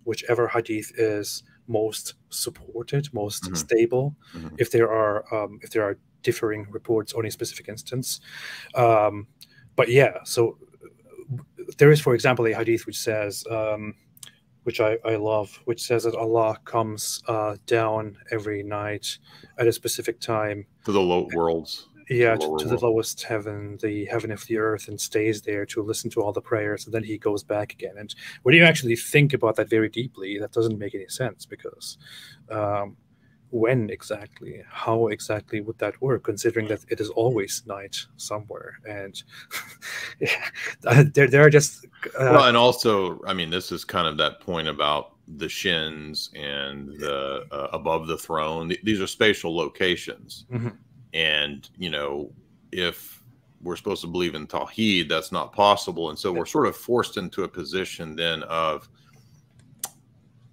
whichever hadith is most supported, most stable. If there are differing reports on a specific instance, but yeah, so there is, for example, a hadith which says. Which I love, which says that Allah comes down every night at a specific time to the low worlds. Yeah, to the lowest heaven, the heaven of the earth, and stays there to listen to all the prayers, and then he goes back again. And when you actually think about that very deeply, that doesn't make any sense, because when exactly, how exactly would that work, considering that it is always night somewhere? And there are just well, and also, I mean, this is kind of that point about the shins and the above the throne. These are spatial locations, and if we're supposed to believe in Tawheed, that's not possible, and so we're sort of forced into a position then of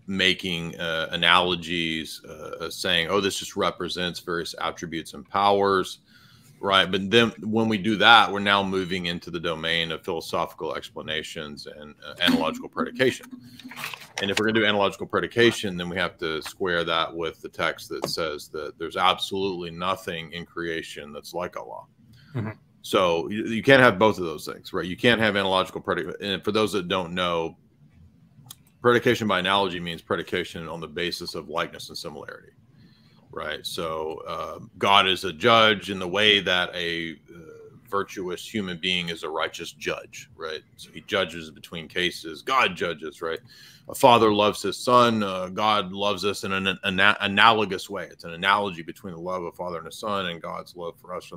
making analogies, saying, oh, this just represents various attributes and powers, right? But then when we do that, we're now moving into the domain of philosophical explanations and analogical predication. And if we're going to do analogical predication, then we have to square that with the text that says that there's absolutely nothing in creation that's like Allah. So you can't have both of those things, right? You can't have analogical predication. And for those that don't know, predication by analogy means predication on the basis of likeness and similarity, right? So God is a judge in the way that a virtuous human being is a righteous judge, right? So he judges between cases. God judges, right? A father loves his son. God loves us in an analogous way. It's an analogy between the love of a father and a son and God's love for us.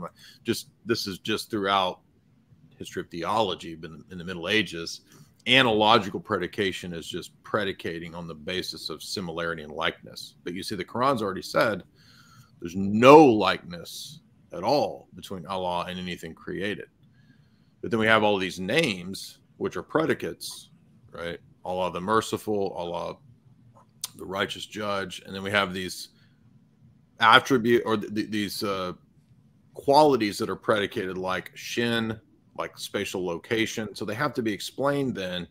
This is just throughout history of theology, but in the Middle Ages, analogical predication is just predicating on the basis of similarity and likeness. But you see, the Quran's already said there's no likeness at all between Allah and anything created. But then we have all these names, which are predicates, right? Allah the merciful, Allah the righteous judge. And then we have these attribute or these qualities that are predicated, like shin, like spatial location. So they have to be explained then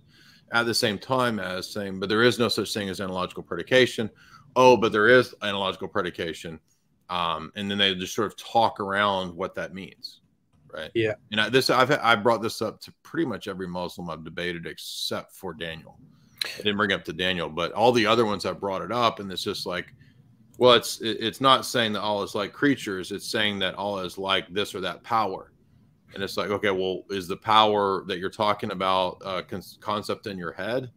at the same time as saying, but there is no such thing as analogical predication. Oh, but there is analogical predication. And then they just sort of talk around what that means, right? Yeah. And I brought this up to pretty much every Muslim I've debated except for Daniel. I didn't bring it up to Daniel, but all the other ones I brought it up, and it's just like, well, it's not saying that Allah is like creatures. It's saying that Allah is like this or that power. And it's like, okay, well, is the power that you're talking about concept in your head?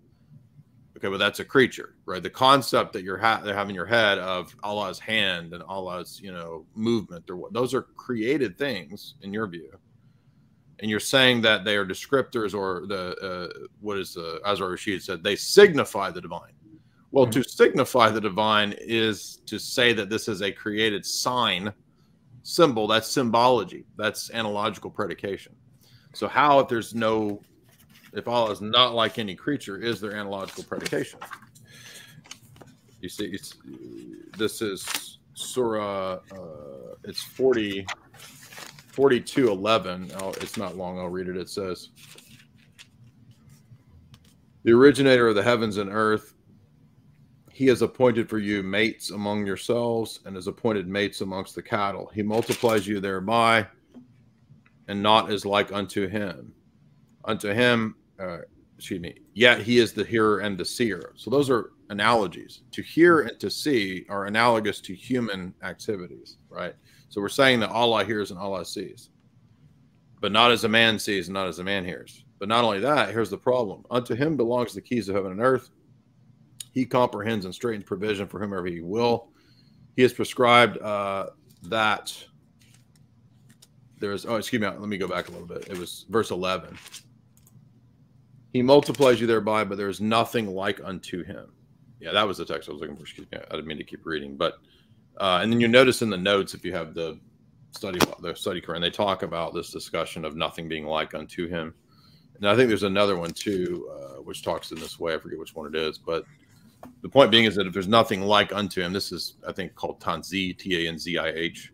Okay, well, that's a creature, right? The concept that they have in your head of Allah's hand and Allah's, movement, or what, those are created things in your view. And you're saying that they are descriptors, or Azar Rashid said, they signify the divine. Well, to signify the divine is to say that this is a created symbol. That's symbology. That's analogical predication. So how, if Allah is not like any creature, is there analogical predication? You see, this is Surah, it's 42:11. It's not long. I'll read it. It says, the originator of the heavens and earth, he has appointed for you mates among yourselves and has appointed mates amongst the cattle. He multiplies you thereby, and naught is like unto him. Unto him, yet he is the hearer and the seer. So those are analogies. To hear and to see are analogous to human activities, right? So we're saying that Allah hears and Allah sees, but not as a man sees and not as a man hears. But not only that, here's the problem. Unto him belongs the keys of heaven and earth. He comprehends and straightens provision for whomever he will. He has prescribed that there is, let me go back a little bit. It was verse 11. He multiplies you thereby, but there is nothing like unto him. Yeah, that was the text I was looking for. Excuse me. I didn't mean to keep reading. But and then you notice in the notes, if you have the study Quran, they talk about this discussion of nothing being like unto him. And I think there's another one too, which talks in this way. I forget which one it is, but the point being is that if there's nothing like unto him, this is, I think, called Tanzih, Tanzih,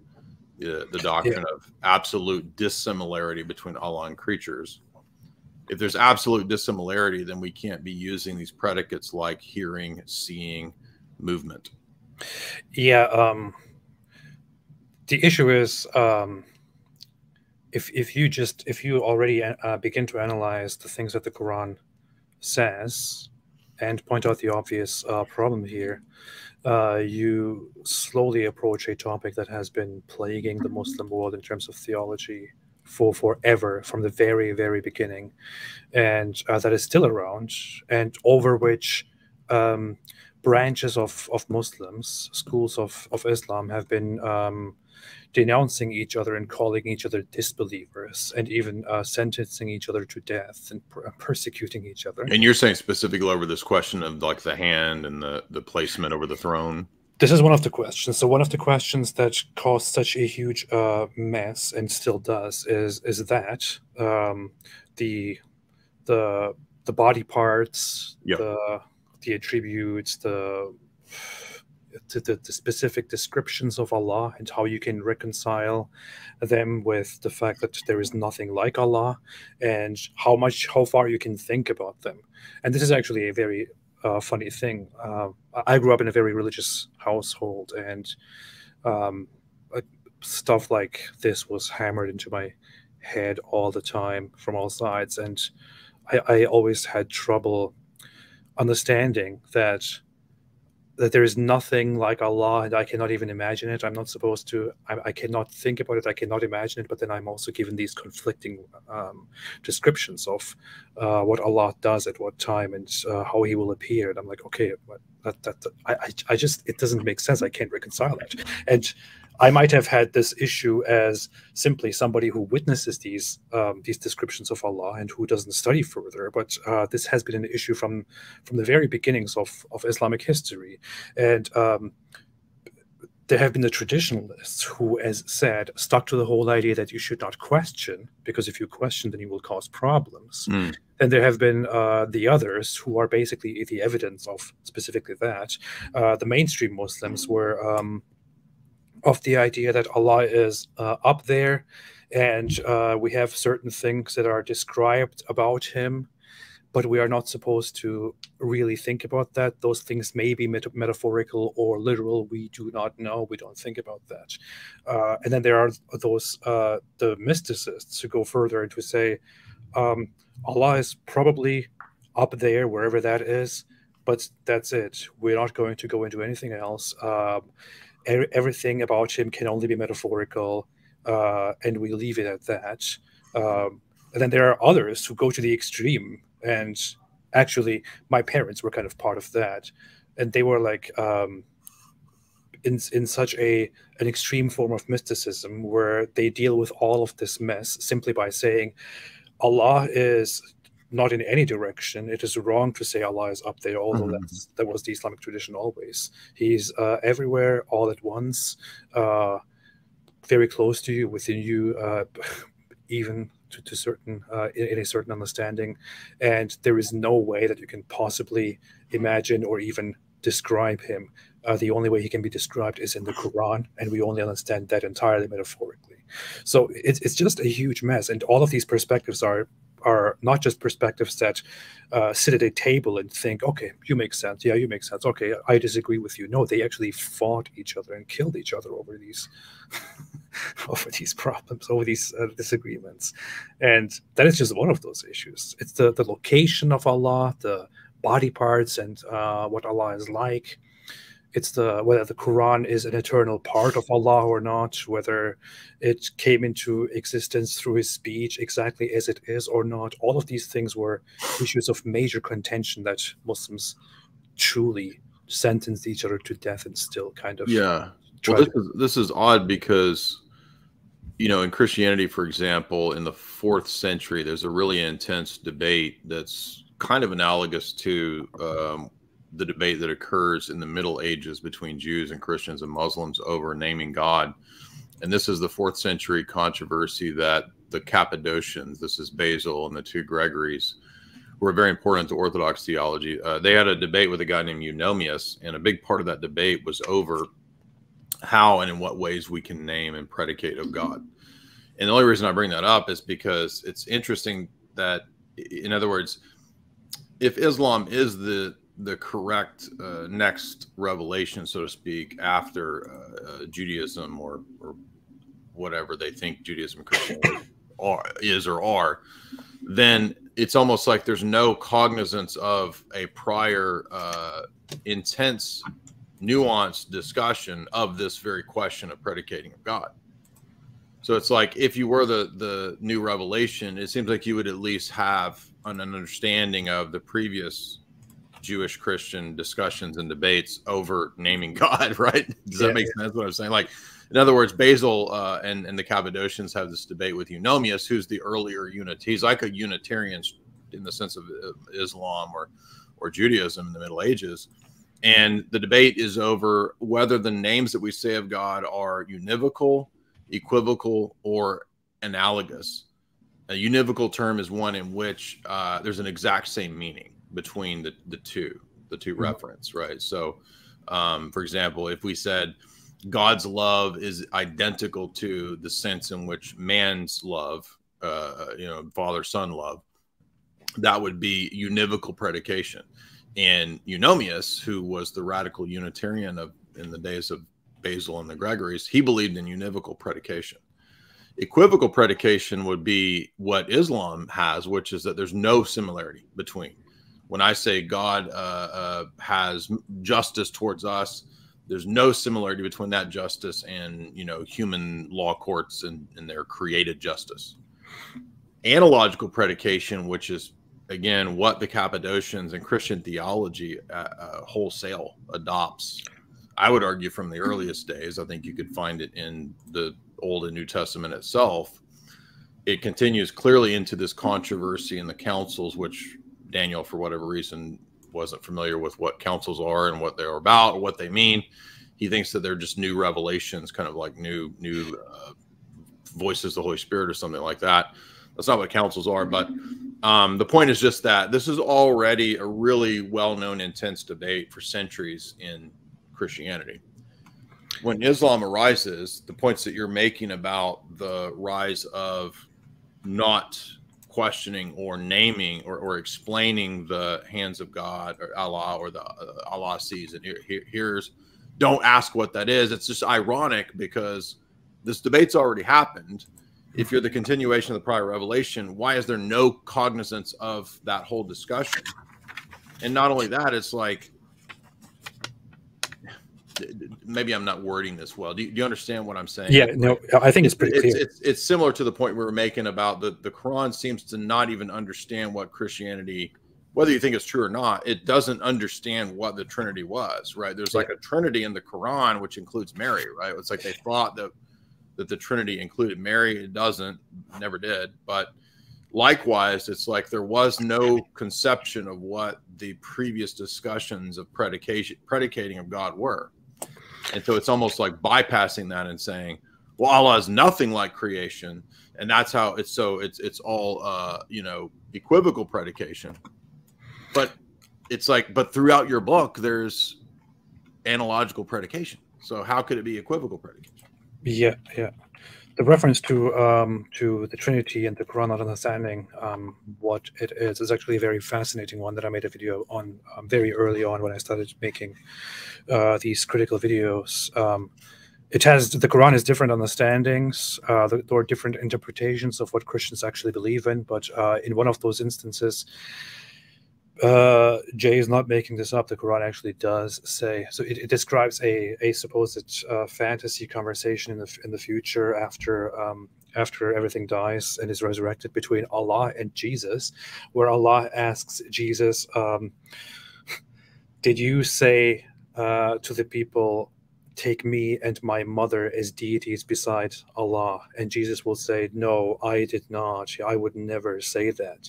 the doctrine of absolute dissimilarity between Allah and creatures. If there's absolute dissimilarity, then we can't be using these predicates like hearing, seeing, movement. Yeah. The issue is, if you already begin to analyze the things that the Quran says and point out the obvious problem here, you slowly approach a topic that has been plaguing the Muslim world in terms of theology for forever, from the very, very beginning, and that is still around, and over which branches of Muslims, schools of Islam, have been denouncing each other and calling each other disbelievers, and even sentencing each other to death and persecuting each other. And you're saying specifically over this question of like the hand and the placement over the throne? This is one of the questions. So one of the questions that caused such a huge mess, and still does, is that the body parts, yep, the attributes, the specific descriptions of Allah, and how you can reconcile them with the fact that there is nothing like Allah, and how far you can think about them. And this is actually a very funny thing. I grew up in a very religious household, and stuff like this was hammered into my head all the time from all sides, and I always had trouble understanding that that there is nothing like Allah, and I cannot even imagine it. I'm not supposed to. I cannot think about it. I cannot imagine it. But then I'm also given these conflicting descriptions of what Allah does at what time and how He will appear. And I'm like, okay, but I just, it doesn't make sense. I can't reconcile that. And I might have had this issue as simply somebody who witnesses these descriptions of Allah and who doesn't study further, but this has been an issue from the very beginnings of Islamic history. And there have been the traditionalists who, as said, stuck to the whole idea that you should not question, because if you question, then you will cause problems. And there have been the others who are basically the evidence of specifically that. The mainstream Muslims were of the idea that Allah is up there, and we have certain things that are described about Him, but we are not supposed to really think about that. Those things may be metaphorical or literal. We do not know. We don't think about that. And then there are those, the mysticists, who go further and to say, Allah is probably up there, wherever that is, but that's it. We're not going to go into anything else. Everything about Him can only be metaphorical, and we leave it at that. And then there are others who go to the extreme, and actually my parents were kind of part of that, and they were like in such an extreme form of mysticism where they deal with all of this mess simply by saying Allah is not in any direction. It is wrong to say Allah is up there, although that was the Islamic tradition always. He's everywhere, all at once, very close to you, within you, even to certain in a certain understanding. And there is no way that you can possibly imagine or even describe Him. The only way He can be described is in the Quran, and we only understand that entirely metaphorically. So it's just a huge mess, and all of these perspectives are not just perspectives that sit at a table and think, okay, you make sense. Yeah, you make sense. Okay, I disagree with you. No, they actually fought each other and killed each other over these over these problems, over these disagreements. And that is just one of those issues. It's the location of Allah, the body parts, and what Allah is like. It's whether the Quran is an eternal part of Allah or not, whether it came into existence through His speech exactly as it is or not. All of these things were issues of major contention that Muslims truly sentenced each other to death and still kind of Well, this is odd because, you know, in Christianity, for example, in the 4th century, there's a really intense debate that's kind of analogous to the debate that occurs in the Middle Ages between Jews and Christians and Muslims over naming God. And this is the 4th century controversy that the Cappadocians, this is Basil and the 2 Gregories, were very important to Orthodox theology. They had a debate with a guy named Eunomius, and a big part of that debate was over how and in what ways we can name and predicate of God. And the only reason I bring that up is because it's interesting that, in other words, if Islam is the correct next revelation, so to speak, after Judaism or whatever they think Judaism and Christianity are, then it's almost like there's no cognizance of a prior intense, nuanced discussion of this very question of predicating of God. So it's like if you were the new revelation, it seems like you would at least have an understanding of the previous Jewish Christian discussions and debates over naming God, right? Does that make sense what I'm saying? Like, in other words, Basil and the Cappadocians have this debate with Eunomius, who's the earlier he's like a Unitarian in the sense of Islam or Judaism in the Middle Ages. And the debate is over whether the names that we say of God are univocal, equivocal, or analogous. A univocal term is one in which there's an exact same meaning between the two reference, right? So, for example, if we said God's love is identical to the sense in which man's love, father-son love, that would be univocal predication. And Eunomius, who was the radical Unitarian in the days of Basil and the Gregories, he believed in univocal predication. Equivocal predication would be what Islam has, which is that there's no similarity between When I say God has justice towards us, there's no similarity between that justice and, you know, human law courts and their created justice. Analogical predication, which is, again, what the Cappadocians and Christian theology wholesale adopts. I would argue from the earliest days. I think you could find it in the Old and New Testament itself. It continues clearly into this controversy in the councils, which Daniel, for whatever reason, wasn't familiar with what councils are and what they're about or what they mean. He thinks that they're just new revelations, kind of like new voices of the Holy Spirit or something like that. That's not what councils are. But the point is just that this is already a really well-known, intense debate for centuries in Christianity. When Islam arises, the points that you're making about the rise of not questioning or naming or explaining the hands of God or Allah, or the Allah sees, and here's, don't ask what that is. It's just ironic because this debate's already happened. If you're the continuation of the prior revelation, why is there no cognizance of that whole discussion? And not only that, it's like, maybe I'm not wording this well. Do you understand what I'm saying? Yeah, no, I think it's pretty clear. It's similar to the point we were making about the Quran seems to not even understand what Christianity, whether you think it's true or not, it doesn't understand what the Trinity was, right? There's like a Trinity in the Quran, which includes Mary, right? It's like they thought that the Trinity included Mary. It doesn't, never did. But likewise, it's like there was no conception of what the previous discussions of predicating of God were. And so it's almost like bypassing that and saying, well, Allah is nothing like creation. And that's how it's, so it's all, you know, equivocal predication. But it's like, but throughout your book, there's analogical predication. So how could it be equivocal predication? Yeah, yeah. The reference to the Trinity and the Quran not understanding what it is actually a very fascinating one that I made a video on very early on when I started making these critical videos. The Quran has different understandings. There are different interpretations of what Christians actually believe in, but in one of those instances, Jay is not making this up. The Quran actually does say, so it describes a supposed fantasy conversation in the future after everything dies and is resurrected between Allah and Jesus, where Allah asks Jesus, did you say to the people, take me and my mother as deities beside Allah? And Jesus will say, no, I did not. I would never say that.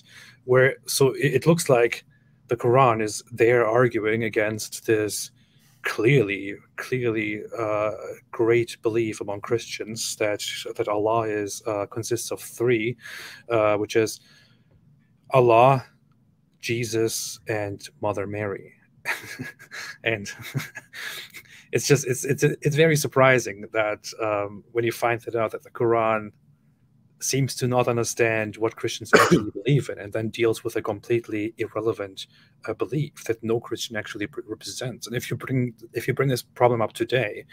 So it looks like the Quran is there arguing against this clearly great belief among Christians that Allah consists of three, which is Allah, Jesus, and Mother Mary. And it's very surprising that when you find that out, that the Quran seems to not understand what Christians actually believe in, and then deals with a completely irrelevant belief that no Christian actually represents. And if you bring this problem up today,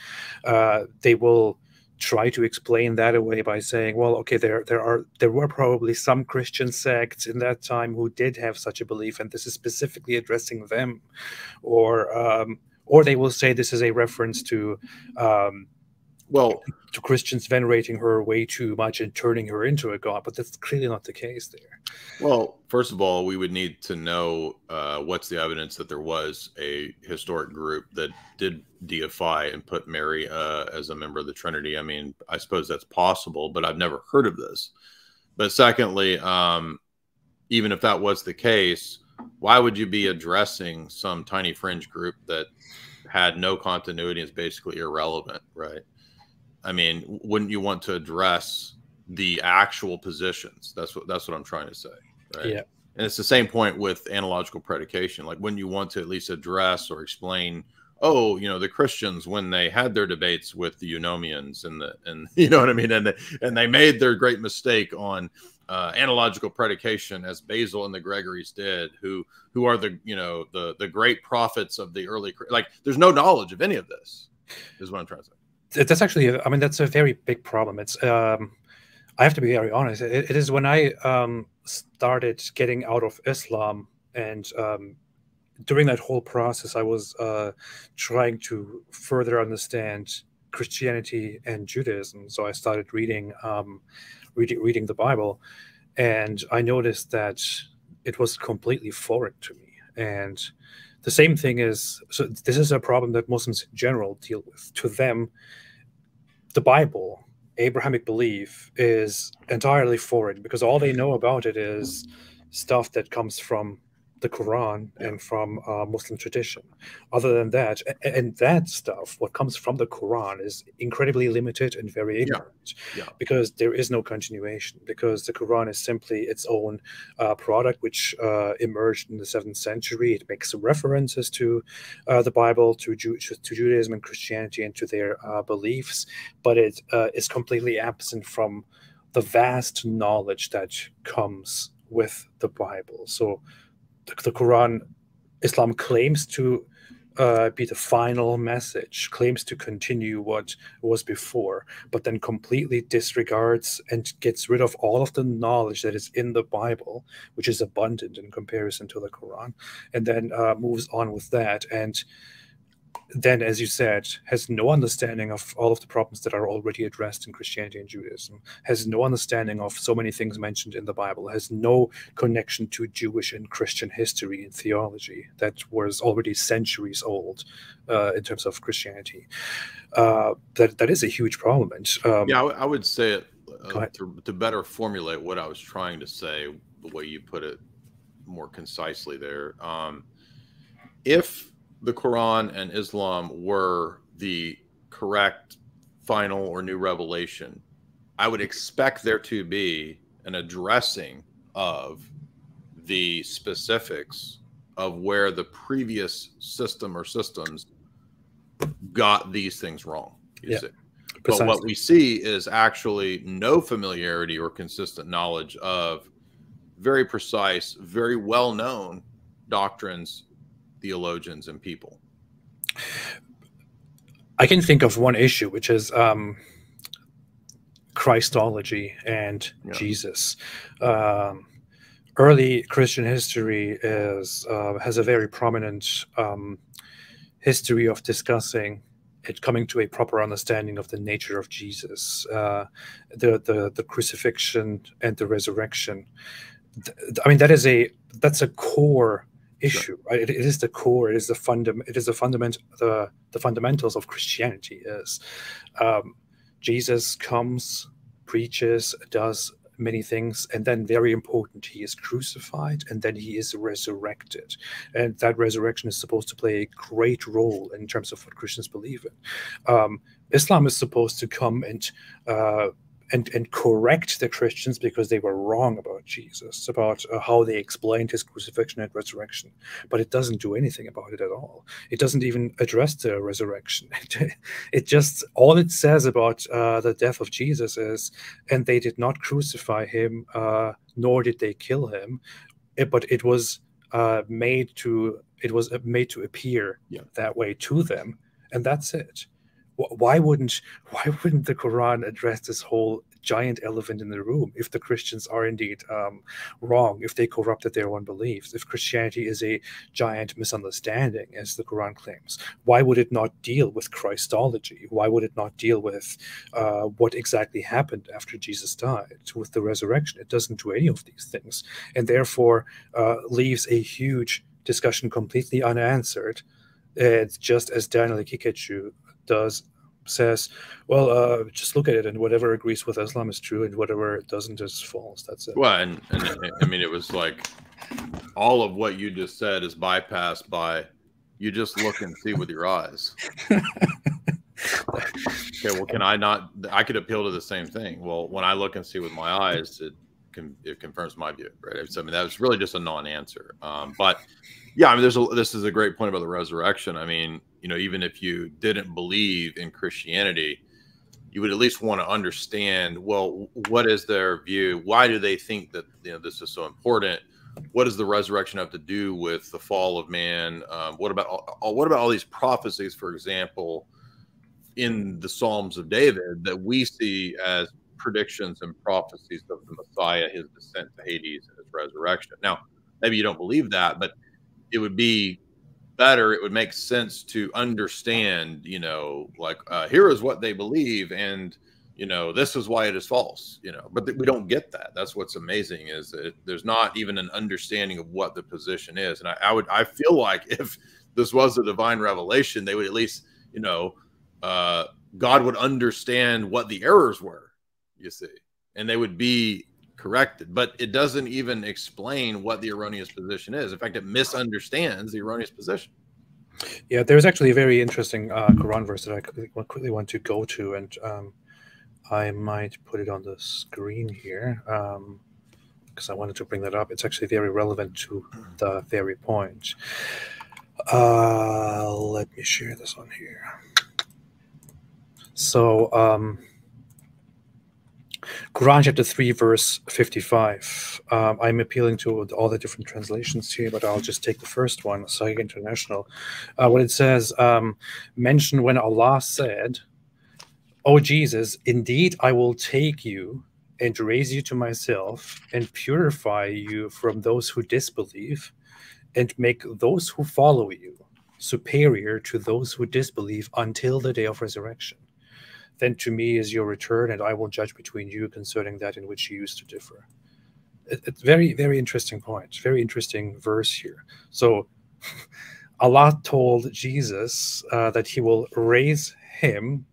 they will try to explain that away by saying, well, okay, there were probably some Christian sects in that time who did have such a belief, and this is specifically addressing them, or they will say this is a reference to Christians venerating her way too much and turning her into a god, but that's clearly not the case there. Well, first of all, we would need to know what's the evidence that there was a historic group that did deify and put Mary as a member of the Trinity. I mean, I suppose that's possible, but I've never heard of this. But secondly, even if that was the case, why would you be addressing some tiny fringe group that had no continuity and is basically irrelevant, right? I mean, wouldn't you want to address the actual positions? That's what I'm trying to say, right? Yeah. And it's the same point with analogical predication. Like, wouldn't you want to at least address or explain, oh, you know, the Christians, when they had their debates with the Eunomians and you know what I mean, and they made their great mistake on analogical predication, as Basil and the Gregories did, who are the great prophets of the early, like, there's no knowledge of any of this, is what I'm trying to say. That's actually, I mean, that's a very big problem. It's, I have to be very honest. It is when I started getting out of Islam And during that whole process, I was trying to further understand Christianity and Judaism. So I started reading the Bible, and I noticed that it was completely foreign to me. And the same thing is, so this is a problem that Muslims in general deal with. To them, the Bible, Abrahamic belief, is entirely foreign because all they know about it is stuff that comes from the Quran and from Muslim tradition. Other than that, and that stuff, what comes from the Quran, is incredibly limited and very ignorant, because there is no continuation. Because the Quran is simply its own product, which emerged in the 7th century. It makes references to the Bible, to Judaism and Christianity, and to their beliefs, but it is completely absent from the vast knowledge that comes with the Bible. So the Quran, Islam claims to be the final message, claims to continue what was before, but then completely disregards and gets rid of all of the knowledge that is in the Bible, which is abundant in comparison to the Quran, and then moves on with that. And then, as you said, has no understanding of all of the problems that are already addressed in Christianity and Judaism, has no understanding of so many things mentioned in the Bible, has no connection to Jewish and Christian history and theology that was already centuries old in terms of Christianity. That is a huge problem. And, yeah, I would say it to better formulate what I was trying to say, the way you put it more concisely there. If the Quran and Islam were the correct final or new revelation, I would expect there to be an addressing of the specifics of where the previous system or systems got these things wrong. But what we see is actually no familiarity or consistent knowledge of very precise, very well-known doctrines, theologians, and people. I can think of one issue, which is Christology and Jesus. Early Christian history has a very prominent history of discussing it, coming to a proper understanding of the nature of Jesus, the crucifixion and the resurrection. I mean, that's a core issue, right? It is the core. It is the fundamentals of Christianity. Is Jesus comes, preaches, does many things, and then, very important, he is crucified, and then he is resurrected, and that resurrection is supposed to play a great role in terms of what Christians believe in. Islam is supposed to come and correct the Christians because they were wrong about Jesus, about how they explained his crucifixion and resurrection. But it doesn't do anything about it at all. It doesn't even address the resurrection. It just, all it says about the death of Jesus is, and they did not crucify him, nor did they kill him, but it was made to appear that way to them, and that's it. Why wouldn't the Quran address this whole giant elephant in the room? If the Christians are indeed wrong, if they corrupted their own beliefs, if Christianity is a giant misunderstanding, as the Quran claims, why would it not deal with Christology? Why would it not deal with what exactly happened after Jesus died, with the resurrection? It doesn't do any of these things, and therefore leaves a huge discussion completely unanswered. It's just as Daniel Kikechu says, well, just look at it, and whatever agrees with Islam is true, and whatever doesn't is false. That's it. Well, and I mean, it was like all of what you just said is bypassed by you just look and see with your eyes. Okay, well, can I not? I could appeal to the same thing. Well, when I look and see with my eyes, it confirms my view, right? So, I mean, that was really just a non-answer. But yeah, I mean, this is a great point about the resurrection. I mean, you know, even if you didn't believe in Christianity, you would at least want to understand, well, what is their view? Why do they think that, you know, this is so important? What does the resurrection have to do with the fall of man? What about all these prophecies, for example, in the Psalms of David that we see as predictions and prophecies of the Messiah, his descent to Hades, and his resurrection? Now, maybe you don't believe that, but it would be better. It would make sense to understand, you know, like here is what they believe, and you know, this is why it is false, you know. But we don't get that. That's what's amazing, is that there's not even an understanding of what the position is. And I feel like if this was a divine revelation, they would at least, you know, God would understand what the errors were, you see, and they would be corrected. But it doesn't even explain what the erroneous position is. In fact, it misunderstands the erroneous position. Yeah, there's actually a very interesting Quran verse that I quickly want to go to, and I might put it on the screen here because I wanted to bring that up. It's actually very relevant to the very point. Let me share this on here. So, Quran chapter 3, verse 55. I'm appealing to all the different translations here, but I'll just take the first one, Sahih International. What it says, mention when Allah said, "O Jesus, indeed I will take you and raise you to myself and purify you from those who disbelieve and make those who follow you superior to those who disbelieve until the day of resurrection. Then to me is your return, and I will judge between you concerning that in which you used to differ." It's very, very interesting point. Very interesting verse here. So Allah told Jesus that he will raise him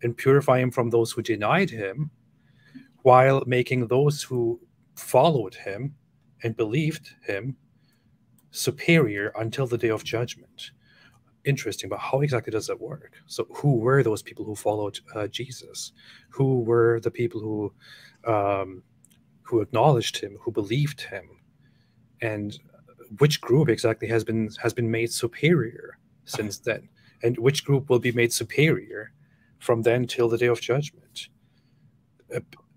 and purify him from those who denied him, while making those who followed him and believed him superior until the day of judgment. Interesting, but how exactly does that work? So who were those people who followed Jesus? Who were the people who acknowledged him, who believed him? And which group exactly has been made superior since then? And which group will be made superior from then till the day of judgment?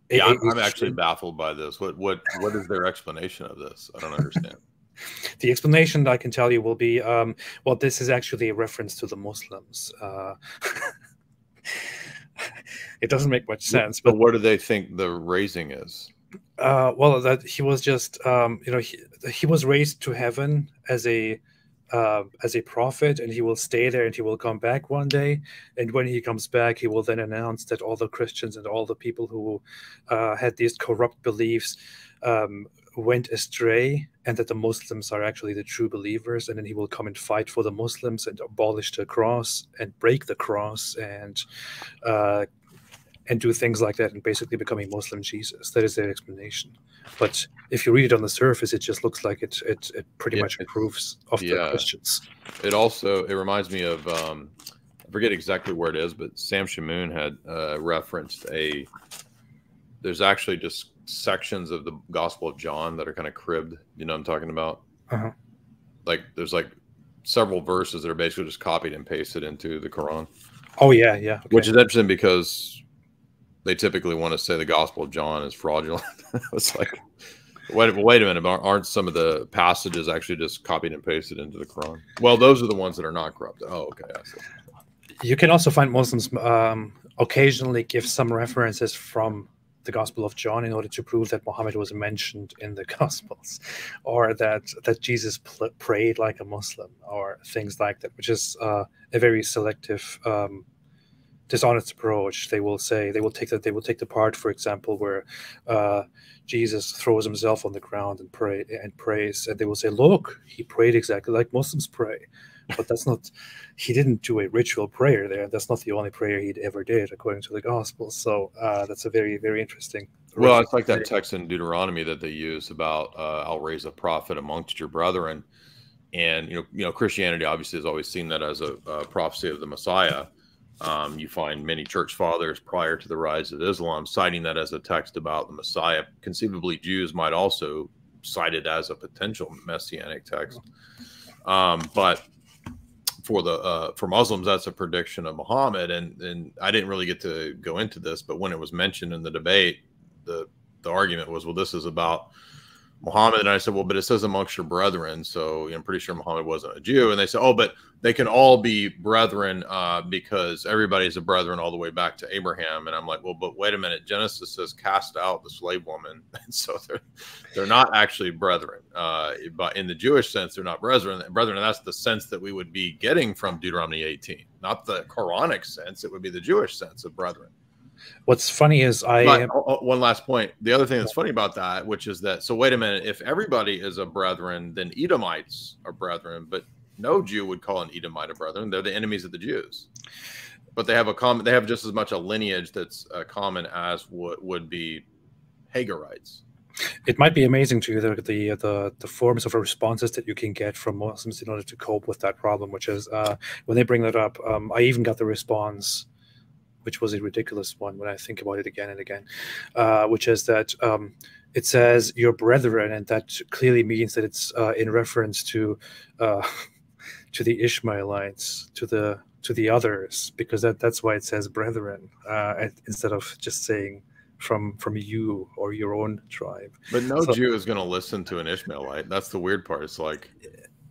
Yeah, I'm actually baffled by this. What is their explanation of this? I don't understand. The explanation that I can tell you will be, well, this is actually a reference to the Muslims. It doesn't make much sense. But what do they think the raising is? Well, that he was just, you know, he was raised to heaven as a prophet, and he will stay there and he will come back one day. And when he comes back, he will then announce that all the Christians and all the people who had these corrupt beliefs went astray, and that the Muslims are actually the true believers. And then he will come and fight for the Muslims and abolish the cross and break the cross and do things like that, and basically become a Muslim Jesus. That is their explanation. But if you read it on the surface, it just looks like it pretty much approves of the Christians. It reminds me of I forget exactly where it is, but Sam Shamoon had referenced there's actually just sections of the Gospel of John that are kind of cribbed. You know what I'm talking about? Like there's like several verses that are basically just copied and pasted into the Quran. Oh yeah, yeah. Okay. Which is interesting because they typically want to say the Gospel of John is fraudulent. It's like, wait a minute, aren't some of the passages actually just copied and pasted into the Quran? Well, those are the ones that are not corrupted. Oh, okay, I see. You can also find Muslims occasionally give some references from the Gospel of John in order to prove that Muhammad was mentioned in the Gospels, or that Jesus prayed like a Muslim, or things like that, which is a very selective, dishonest approach. They will take the part, for example, where Jesus throws himself on the ground and prays, and they will say, "Look, he prayed exactly like Muslims pray." But that's not. He didn't do a ritual prayer there. That's not the only prayer he ever did, according to the Gospel. So that's a very, very interesting. Well, it's like that text in Deuteronomy that they use about "I'll raise a prophet amongst your brethren," and you know, Christianity obviously has always seen that as a prophecy of the Messiah. You find many church fathers prior to the rise of Islam citing that as a text about the Messiah. Conceivably, Jews might also cite it as a potential messianic text, but for Muslims, that's a prediction of Muhammad. And I didn't really get to go into this, but when it was mentioned in the debate, the argument was, well, this is about Muhammad. And I said, well, but it says amongst your brethren. So I'm pretty sure Muhammad wasn't a Jew. And they said, oh, but they can all be brethren because everybody's a brethren all the way back to Abraham. And I'm like, well, but wait a minute. Genesis says cast out the slave woman. And so they're not actually brethren. But in the Jewish sense, they're not brethren. And that's the sense that we would be getting from Deuteronomy 18, not the Quranic sense. It would be the Jewish sense of brethren. What's funny is one last point. The other thing that's funny about that, which is that, so wait a minute, if everybody is a brethren, then Edomites are brethren, but no Jew would call an Edomite a brethren. They're the enemies of the Jews. But they have just as much a lineage that's common as what would be Hagarites. It might be amazing to you the forms of responses that you can get from Muslims in order to cope with that problem, which is when they bring that up, I even got the response, which was a ridiculous one when I think about it again and again, which is that it says your brethren, and that clearly means that it's in reference to the Ishmaelites, to the others, because that's why it says brethren instead of just saying from you or your own tribe. But no Jew is going to listen to an Ishmaelite. That's the weird part. It's like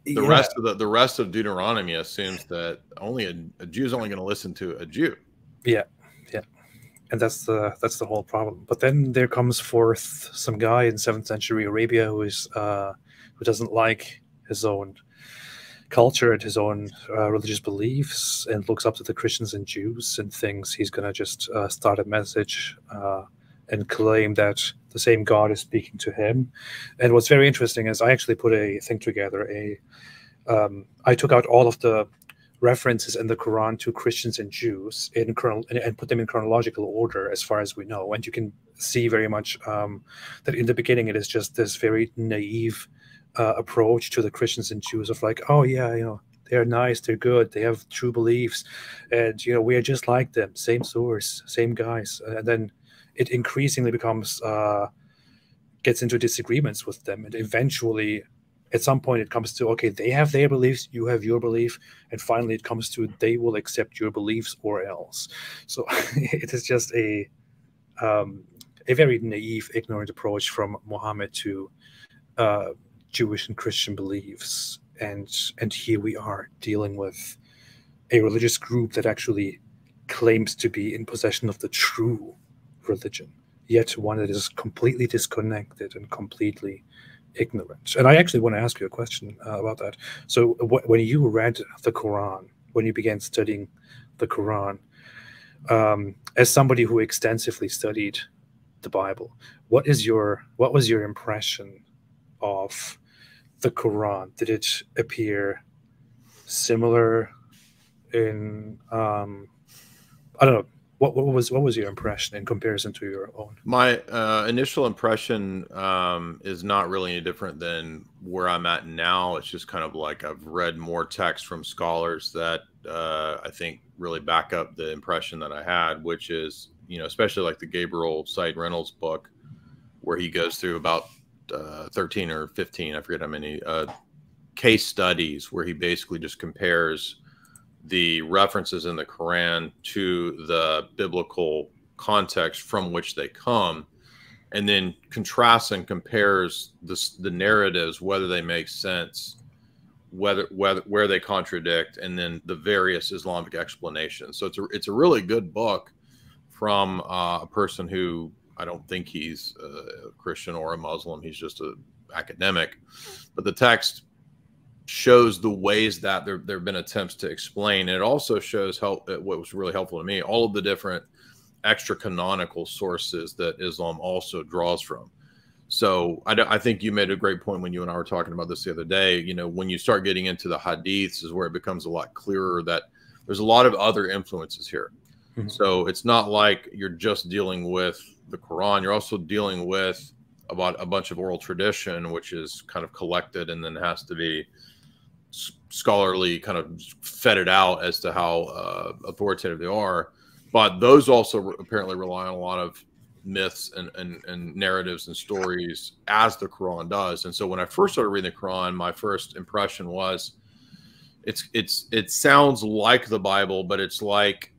the rest of Deuteronomy assumes that only a Jew is only going to listen to a Jew. Yeah, and that's the whole problem. But then there comes forth some guy in 7th century Arabia who doesn't like his own culture and his own religious beliefs, and looks up to the Christians and Jews and thinks he's gonna just start a message and claim that the same God is speaking to him. And what's very interesting is I actually put a thing together. I took out all of the references in the Quran to Christians and Jews and put them in chronological order as far as we know. And you can see very much that in the beginning it is just this very naive approach to the Christians and Jews of like, oh yeah, they're nice, they're good, they have true beliefs, and we are just like them, same source, same guys. And then it increasingly gets into disagreements with them, and eventually at some point it comes to, okay, they have their beliefs, you have your belief, and finally it comes to they will accept your beliefs or else. So it is just a very naive, ignorant approach from Muhammad to Jewish and Christian beliefs. And here we are dealing with a religious group that actually claims to be in possession of the true religion, yet one that is completely disconnected and completely ignorant. And I actually want to ask you a question about that. So when you read the Quran, when you began studying the Quran, as somebody who extensively studied the Bible, what was your impression of the Quran? Did it appear similar in I don't know, what was your impression in comparison to your own? My initial impression is not really any different than where I'm at now. It's just kind of like I've read more text from scholars that I think really back up the impression that I had, which is, especially like the Gabriel Said Reynolds book, where he goes through about 13 or 15, I forget how many, case studies where he basically just compares the references in the Quran to the biblical context from which they come, and then contrasts and compares the narratives, whether they make sense, where they contradict, and then the various Islamic explanations. So it's a really good book from a person who, I don't think he's a Christian or a Muslim. He's just an academic, but the text shows the ways that there have been attempts to explain. And it also shows what was really helpful to me, all of the different extra canonical sources that Islam also draws from. So I think you made a great point when you and I were talking about this the other day. When you start getting into the hadiths is where it becomes a lot clearer that there's a lot of other influences here. Mm-hmm. So it's not like you're just dealing with the Quran. You're also dealing with about a bunch of oral tradition, which is kind of collected and then has to be scholarly kind of fetted out as to how authoritative they are. But those also apparently rely on a lot of myths and narratives and stories, as the Quran does. And so when I first started reading the Quran, my first impression was it sounds like the Bible, but it's like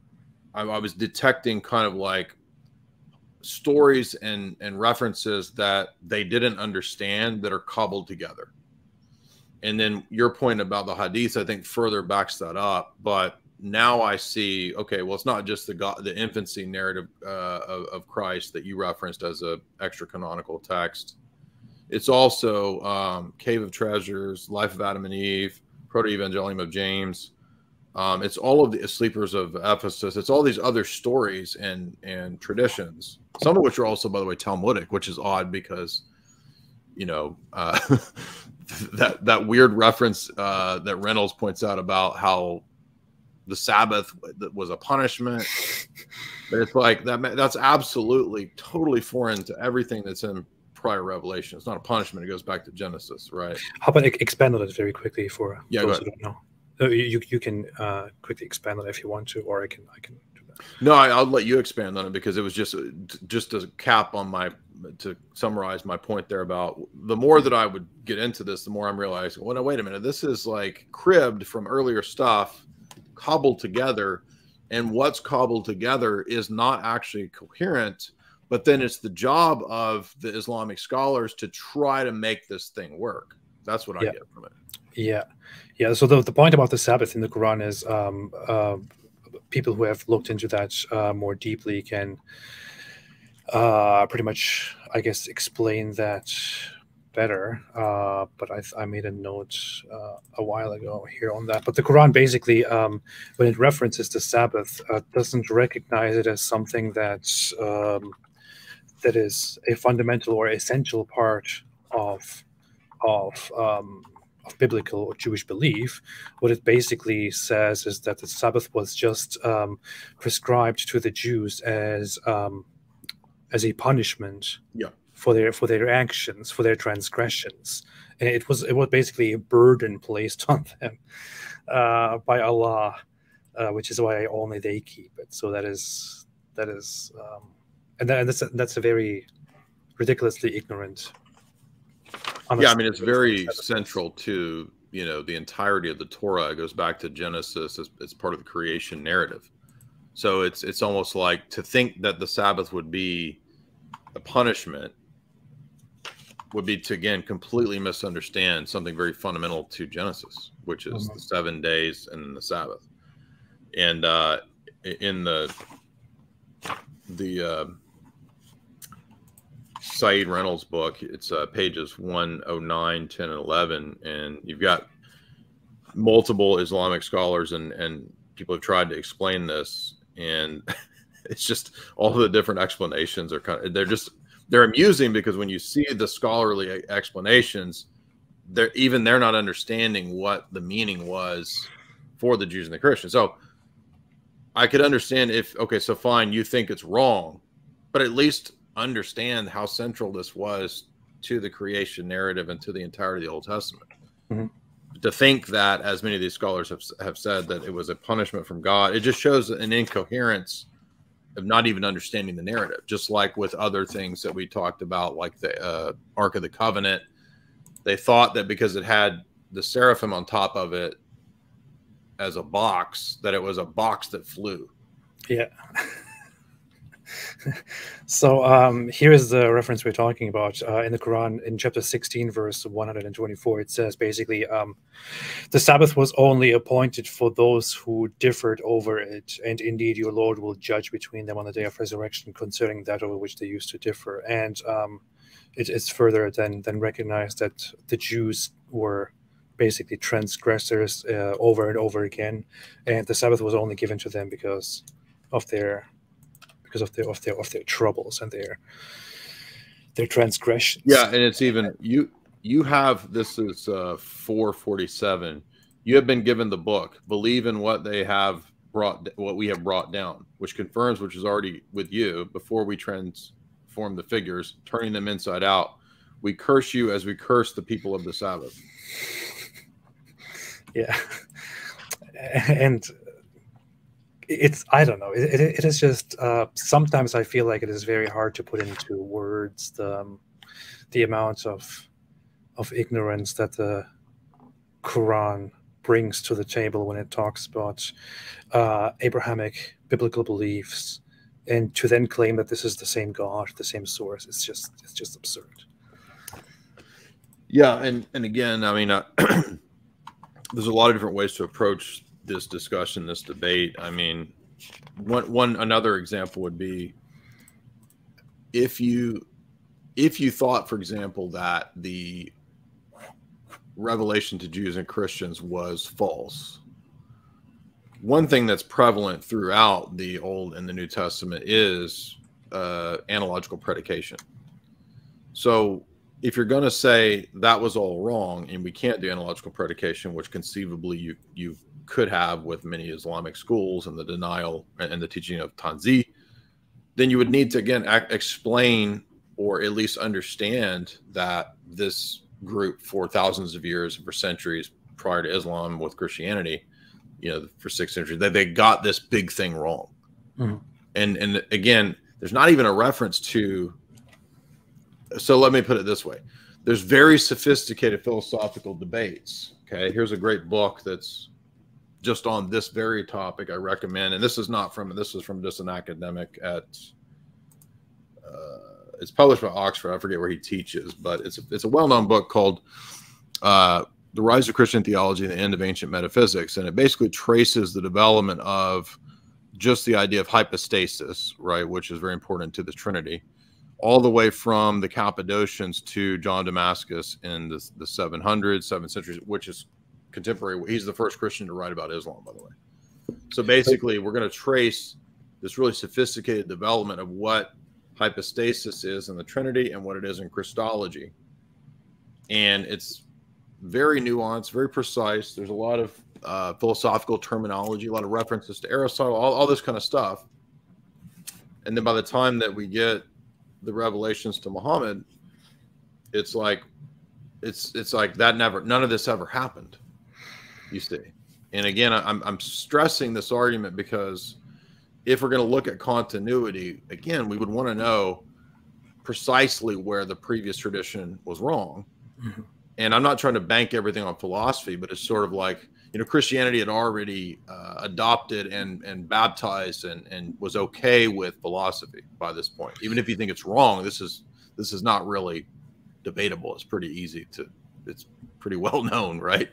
I was detecting kind of like stories and references that they didn't understand that are cobbled together. And then your point about the hadith, I think, further backs that up. But now I see, okay, well, it's not just the infancy narrative of Christ that you referenced as a extra canonical text. It's also Cave of Treasures, Life of Adam and Eve, Proto-Evangelium of James. It's all of the Sleepers of Ephesus. It's all these other stories and traditions, some of which are also, by the way, Talmudic, which is odd because, you know, that weird reference that Reynolds points out about how the Sabbath was a punishment. But it's like that's absolutely totally foreign to everything that's in prior Revelation. It's not a punishment. It goes back to Genesis, right? How about expand on it very quickly for those who don't know? You can quickly expand on it if you want to, or I can do that. No, I'll let you expand on it because it was just a cap on to summarize my point there about the more that I would get into this, the more I'm realizing, well, no, wait a minute, this is like cribbed from earlier stuff, cobbled together, and what's cobbled together is not actually coherent. But then it's the job of the Islamic scholars to try to make this thing work. That's what I get from it. Yeah. So the point about the Sabbath in the Quran is people who have looked into that more deeply can pretty much, I guess, explain that better. But I made a note a while ago here on that. But the Quran basically, when it references the Sabbath, doesn't recognize it as something that is a fundamental or essential part of biblical or Jewish belief. What it basically says is that the Sabbath was just prescribed to the Jews as a punishment for their actions, for their transgressions, and it was basically a burden placed on them by Allah, which is why only they keep it. So that's a very ridiculously ignorant. Yeah, I mean, it's very central to, you know, the entirety of the Torah. It goes back to Genesis as part of the creation narrative. So it's almost like to think that the Sabbath would be a punishment would be to, again, completely misunderstand something very fundamental to Genesis, which is the 7 days and the Sabbath. And in the Saeed Reynolds book, it's pages 109, 10, and 11, and you've got multiple Islamic scholars and people have tried to explain this, and it's just all the different explanations are they're amusing because when you see the scholarly explanations, they're not understanding what the meaning was for the Jews and the Christians. So I could understand so fine, you think it's wrong, but at least understand how central this was to the creation narrative and to the entirety of the Old Testament. To think that, as many of these scholars have said, that it was a punishment from God, it just shows an incoherence of not even understanding the narrative. Just like with other things that we talked about, like the Ark of the Covenant, they thought that because it had the seraphim on top of it as a box, that it was a box that flew. Yeah. So here is the reference we're talking about in the Quran in chapter 16, verse 124. It says basically, the Sabbath was only appointed for those who differed over it, and indeed your Lord will judge between them on the day of resurrection concerning that over which they used to differ. And it's further than recognized that the Jews were basically transgressors over and over again, and the Sabbath was only given to them because of their troubles and their transgressions. Yeah, and it's even you have, this is 447. You have been given the book. Believe in what we have brought down, which confirms which is already with you before we transform the figures, turning them inside out. We curse you as we curse the people of the Sabbath. Yeah, and I don't know. It is just sometimes I feel like it is very hard to put into words the amount of ignorance that the Quran brings to the table when it talks about Abrahamic biblical beliefs and to then claim that this is the same God, the same source, it's just absurd. Yeah, and again, I mean, there's a lot of different ways to approach this discussion, this debate. I mean, another example would be if you thought, for example, that the revelation to Jews and Christians was false. One thing that's prevalent throughout the Old and the New Testament is analogical predication. So if you're going to say that was all wrong and we can't do analogical predication, which conceivably you could have with many Islamic schools and the denial and the teaching of Tanzi, then you would need to, again, explain or at least understand that this group for thousands of years, for centuries prior to Islam with Christianity, you know, for 6th century, that they got this big thing wrong. Mm-hmm. And again, there's not even a reference to, so let me put it this way. There's very sophisticated philosophical debates. Okay. Here's a great book that's just on this very topic I recommend. And this is from just an academic at, it's published by Oxford. I forget where he teaches, but it's a well-known book called The Rise of Christian Theology and the End of Ancient Metaphysics. And it basically traces the development of just the idea of hypostasis, right, which is very important to the Trinity, all the way from the Cappadocians to John Damascus in the 700s, 7th century, which is contemporary. He's the first Christian to write about Islam, by the way. So basically, we're going to trace this really sophisticated development of what hypostasis is in the Trinity and what it is in Christology. And it's very nuanced, very precise. There's a lot of philosophical terminology, a lot of references to Aristotle, all this kind of stuff. And then by the time that we get the revelations to Muhammad, it's like that none of this ever happened, you see. And again, I'm stressing this argument because if we're going to look at continuity, again, we would want to know precisely where the previous tradition was wrong. Mm-hmm. And I'm not trying to bank everything on philosophy, but it's sort of like, you know, Christianity had already adopted and baptized and was okay with philosophy by this point. Even if you think it's wrong, this is not really debatable. It's pretty easy it's pretty well known, right?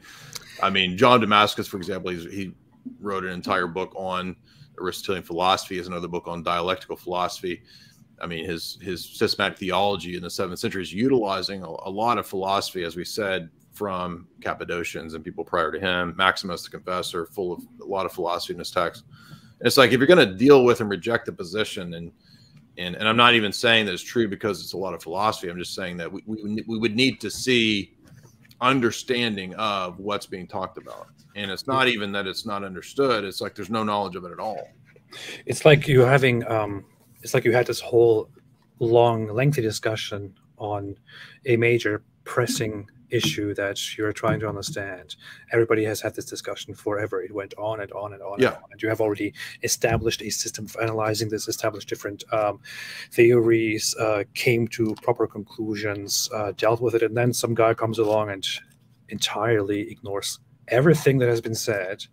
I mean, John Damascus, for example, he wrote an entire book on Aristotelian philosophy. He has another book on dialectical philosophy. I mean, his systematic theology in the 7th century is utilizing a lot of philosophy, as we said, from Cappadocians and people prior to him. Maximus the Confessor, full of a lot of philosophy in his text. And it's like, if you're going to deal with and reject the position, and I'm not even saying that it's true because it's a lot of philosophy. I'm just saying that we would need to see understanding of what's being talked about. And it's not even that it's not understood. It's like there's no knowledge of it at all. It's like you having, it's like you had this whole long, lengthy discussion on a major pressing issue that you're trying to understand. Everybody has had this discussion forever. It went on and on and on. Yeah. And on. And you have already established a system for analyzing this, established different theories, came to proper conclusions, dealt with it. And then some guy comes along and entirely ignores everything that has been said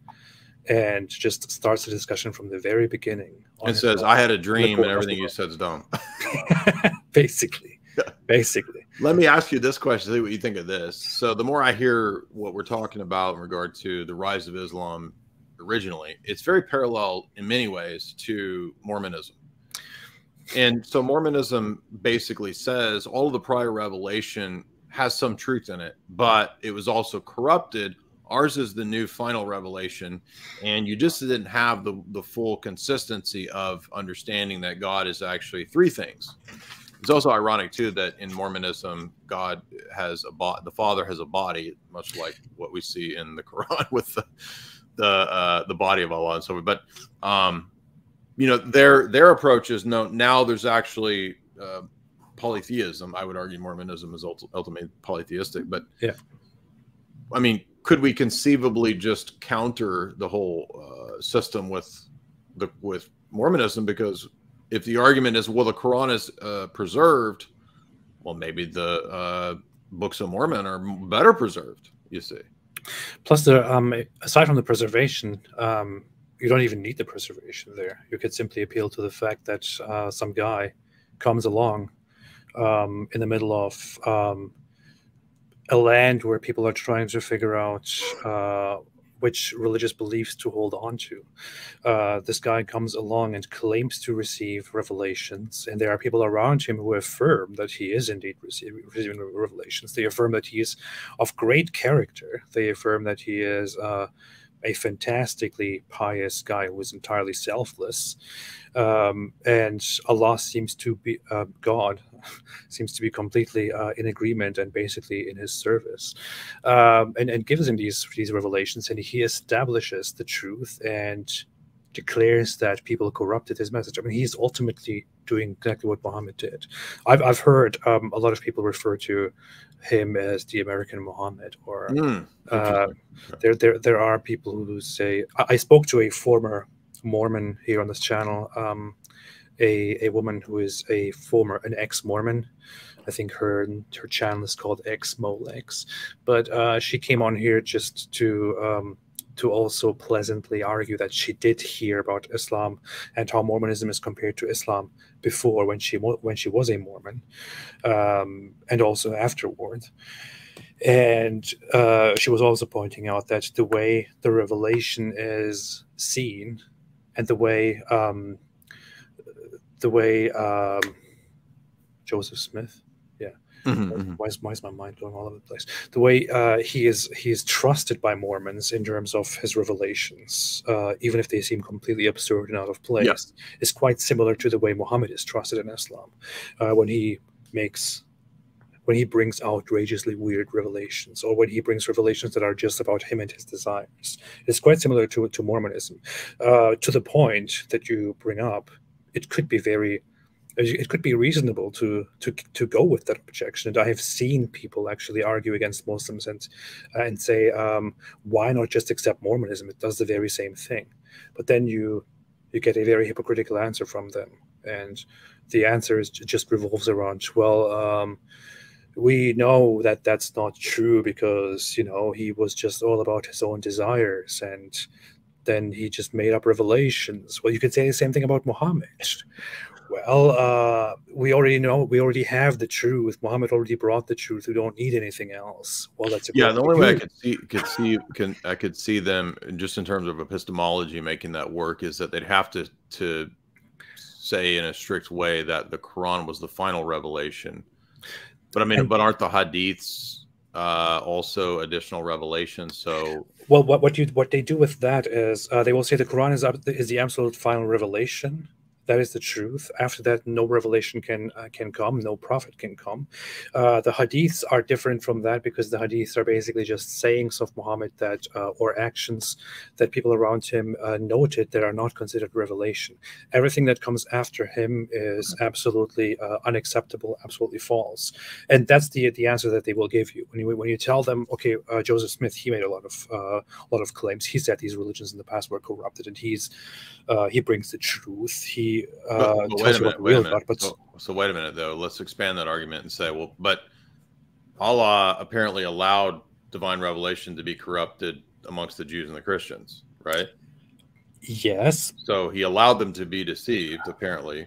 and just starts the discussion from the very beginning. And says, I had a dream and everything you said is dumb. Basically. Basically. Let me ask you this question, see what you think of this. So the more I hear what we're talking about in regard to the rise of Islam originally, it's very parallel in many ways to Mormonism. And so Mormonism basically says all of the prior revelation has some truth in it, but it was also corrupted. Ours is the new final revelation, and you just didn't have the full consistency of understanding that God is actually three things. It's also ironic too that in Mormonism, God has the Father has a body, much like what we see in the Quran with the body of Allah and so forth. But you know, their approach is no. Now there's actually polytheism. I would argue Mormonism is ultimately polytheistic. But yeah, I mean, could we conceivably just counter the whole system with Mormonism? Because if the argument is, well, the Quran is preserved, well, maybe the books of Mormon are better preserved, you see. Plus, aside from the preservation, you don't even need the preservation there. You could simply appeal to the fact that some guy comes along in the middle of a land where people are trying to figure out which religious beliefs to hold on to. This guy comes along and claims to receive revelations, and there are people around him who affirm that he is indeed receiving revelations. They affirm that he is of great character. They affirm that he is a fantastically pious guy who is entirely selfless. And Allah seems to be, God seems to be completely in agreement and basically in his service, and gives him these revelations, and he establishes the truth and declares that people corrupted his message. I mean, he's ultimately doing exactly what Muhammad did. I've heard a lot of people refer to him as the American Muhammad, or there are people who say. I spoke to a former Mormon here on this channel, a woman who is an ex-Mormon. I think her channel is called Ex-Molex, but she came on here just to also pleasantly argue that she did hear about Islam and how Mormonism is compared to Islam before, when she was a Mormon, and also afterward. And she was also pointing out that the way the revelation is seen, and the way Joseph Smith, yeah. Why is my mind going all over the place? The way he is trusted by Mormons in terms of his revelations, even if they seem completely absurd and out of place, is quite similar to the way Muhammad is trusted in Islam, when he brings outrageously weird revelations, or when he brings revelations that are just about him and his desires. It's quite similar to Mormonism, to the point that you bring up. It could be reasonable to go with that objection. And I have seen people actually argue against Muslims and say, why not just accept Mormonism? It does the very same thing. But then you get a very hypocritical answer from them, and the answer just revolves around, well, we know that that's not true because, he was just all about his own desires, and then he just made up revelations. Well, you could say the same thing about Muhammad. Well, we already have the truth. Muhammad already brought the truth. We don't need anything else. Well, that's the only way I could see them, just in terms of epistemology, making that work is that they'd have to say in a strict way that the Quran was the final revelation. But I mean, but aren't the hadiths also additional revelations? So, well, what they do with that is they will say the Quran is the absolute final revelation. That is the truth. After that, no revelation can come, no prophet can come. The hadiths are different from that, because the hadiths are basically just sayings of Muhammad or actions that people around him noted that are not considered revelation. Everything that comes after him is absolutely unacceptable, absolutely false. And that's the answer that they will give you when you tell them, okay, Joseph Smith, he made a lot of claims. He said these religions in the past were corrupted, and he brings the truth. He but wait a minute. So wait a minute, though. Let's expand that argument and say, well, but Allah apparently allowed divine revelation to be corrupted amongst the Jews and the Christians, right? Yes. So he allowed them to be deceived, apparently,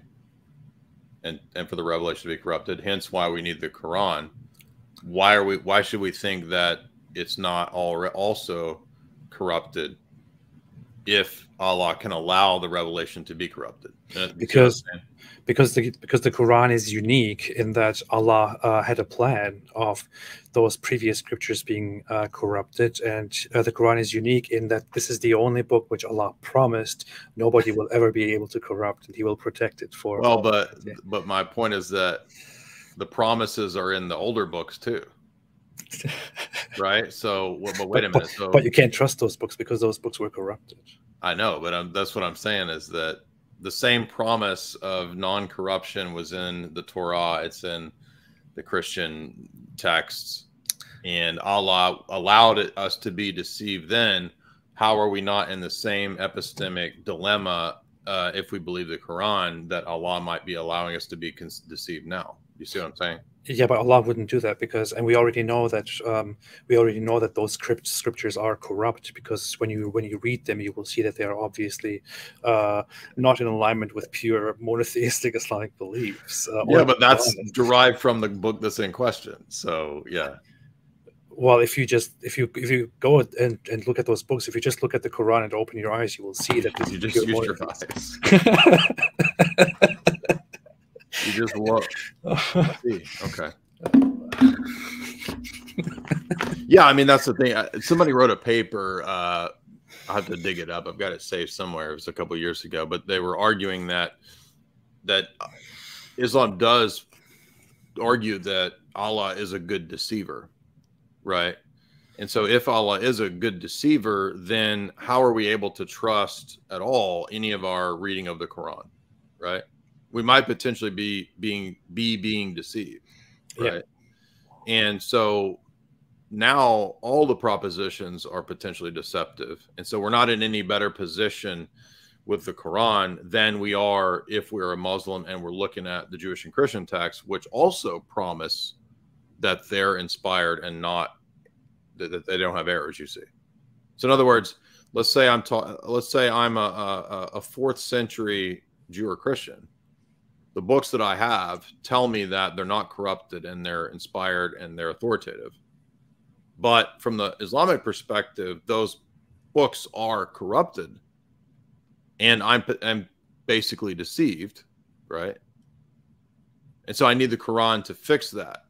and for the revelation to be corrupted. Hence, why we need the Quran. Why should we think that it's not also corrupted if Allah can allow the revelation to be corrupted? Because the Quran is unique in that Allah had a plan of those previous scriptures being corrupted, and the Quran is unique in that this is the only book which Allah promised nobody will ever be able to corrupt, and He will protect it for. Well, but my point is that the promises are in the older books too. Right? So, but wait a minute. But you can't trust those books because those books were corrupted. I know, but that's what I'm saying, is that the same promise of non-corruption was in the Torah. It's in the Christian texts, and Allah allowed us to be deceived then. How are we not in the same epistemic dilemma if we believe the Quran, that Allah might be allowing us to be deceived now. You see what I'm saying? Yeah, but Allah wouldn't do that because, and we already know that those scriptures are corrupt, because when you read them, you will see that they are obviously not in alignment with pure monotheistic Islamic beliefs. Yeah, but that's derived from the book that's in question. So yeah. Well, if you go and look at those books, if you just look at the Quran and open your eyes, you will see that you just use your eyes. You just look. Okay. Yeah, I mean, that's the thing. Somebody wrote a paper. I have to dig it up. I've got it saved somewhere. It was a couple of years ago, but they were arguing that Islam does argue that Allah is a good deceiver, right? And so if Allah is a good deceiver, then how are we able to trust at all any of our reading of the Quran, right? We might potentially be being deceived, right? Yeah. And so now all the propositions are potentially deceptive. And so we're not in any better position with the Quran than we are if we're a Muslim and we're looking at the Jewish and Christian texts, which also promise that they're inspired and not that they don't have errors, you see. So in other words, let's say I'm a 4th century Jew or Christian. The books that I have tell me that they're not corrupted and they're inspired and they're authoritative. But from the Islamic perspective, those books are corrupted and I'm basically deceived, right? And so I need the Quran to fix that.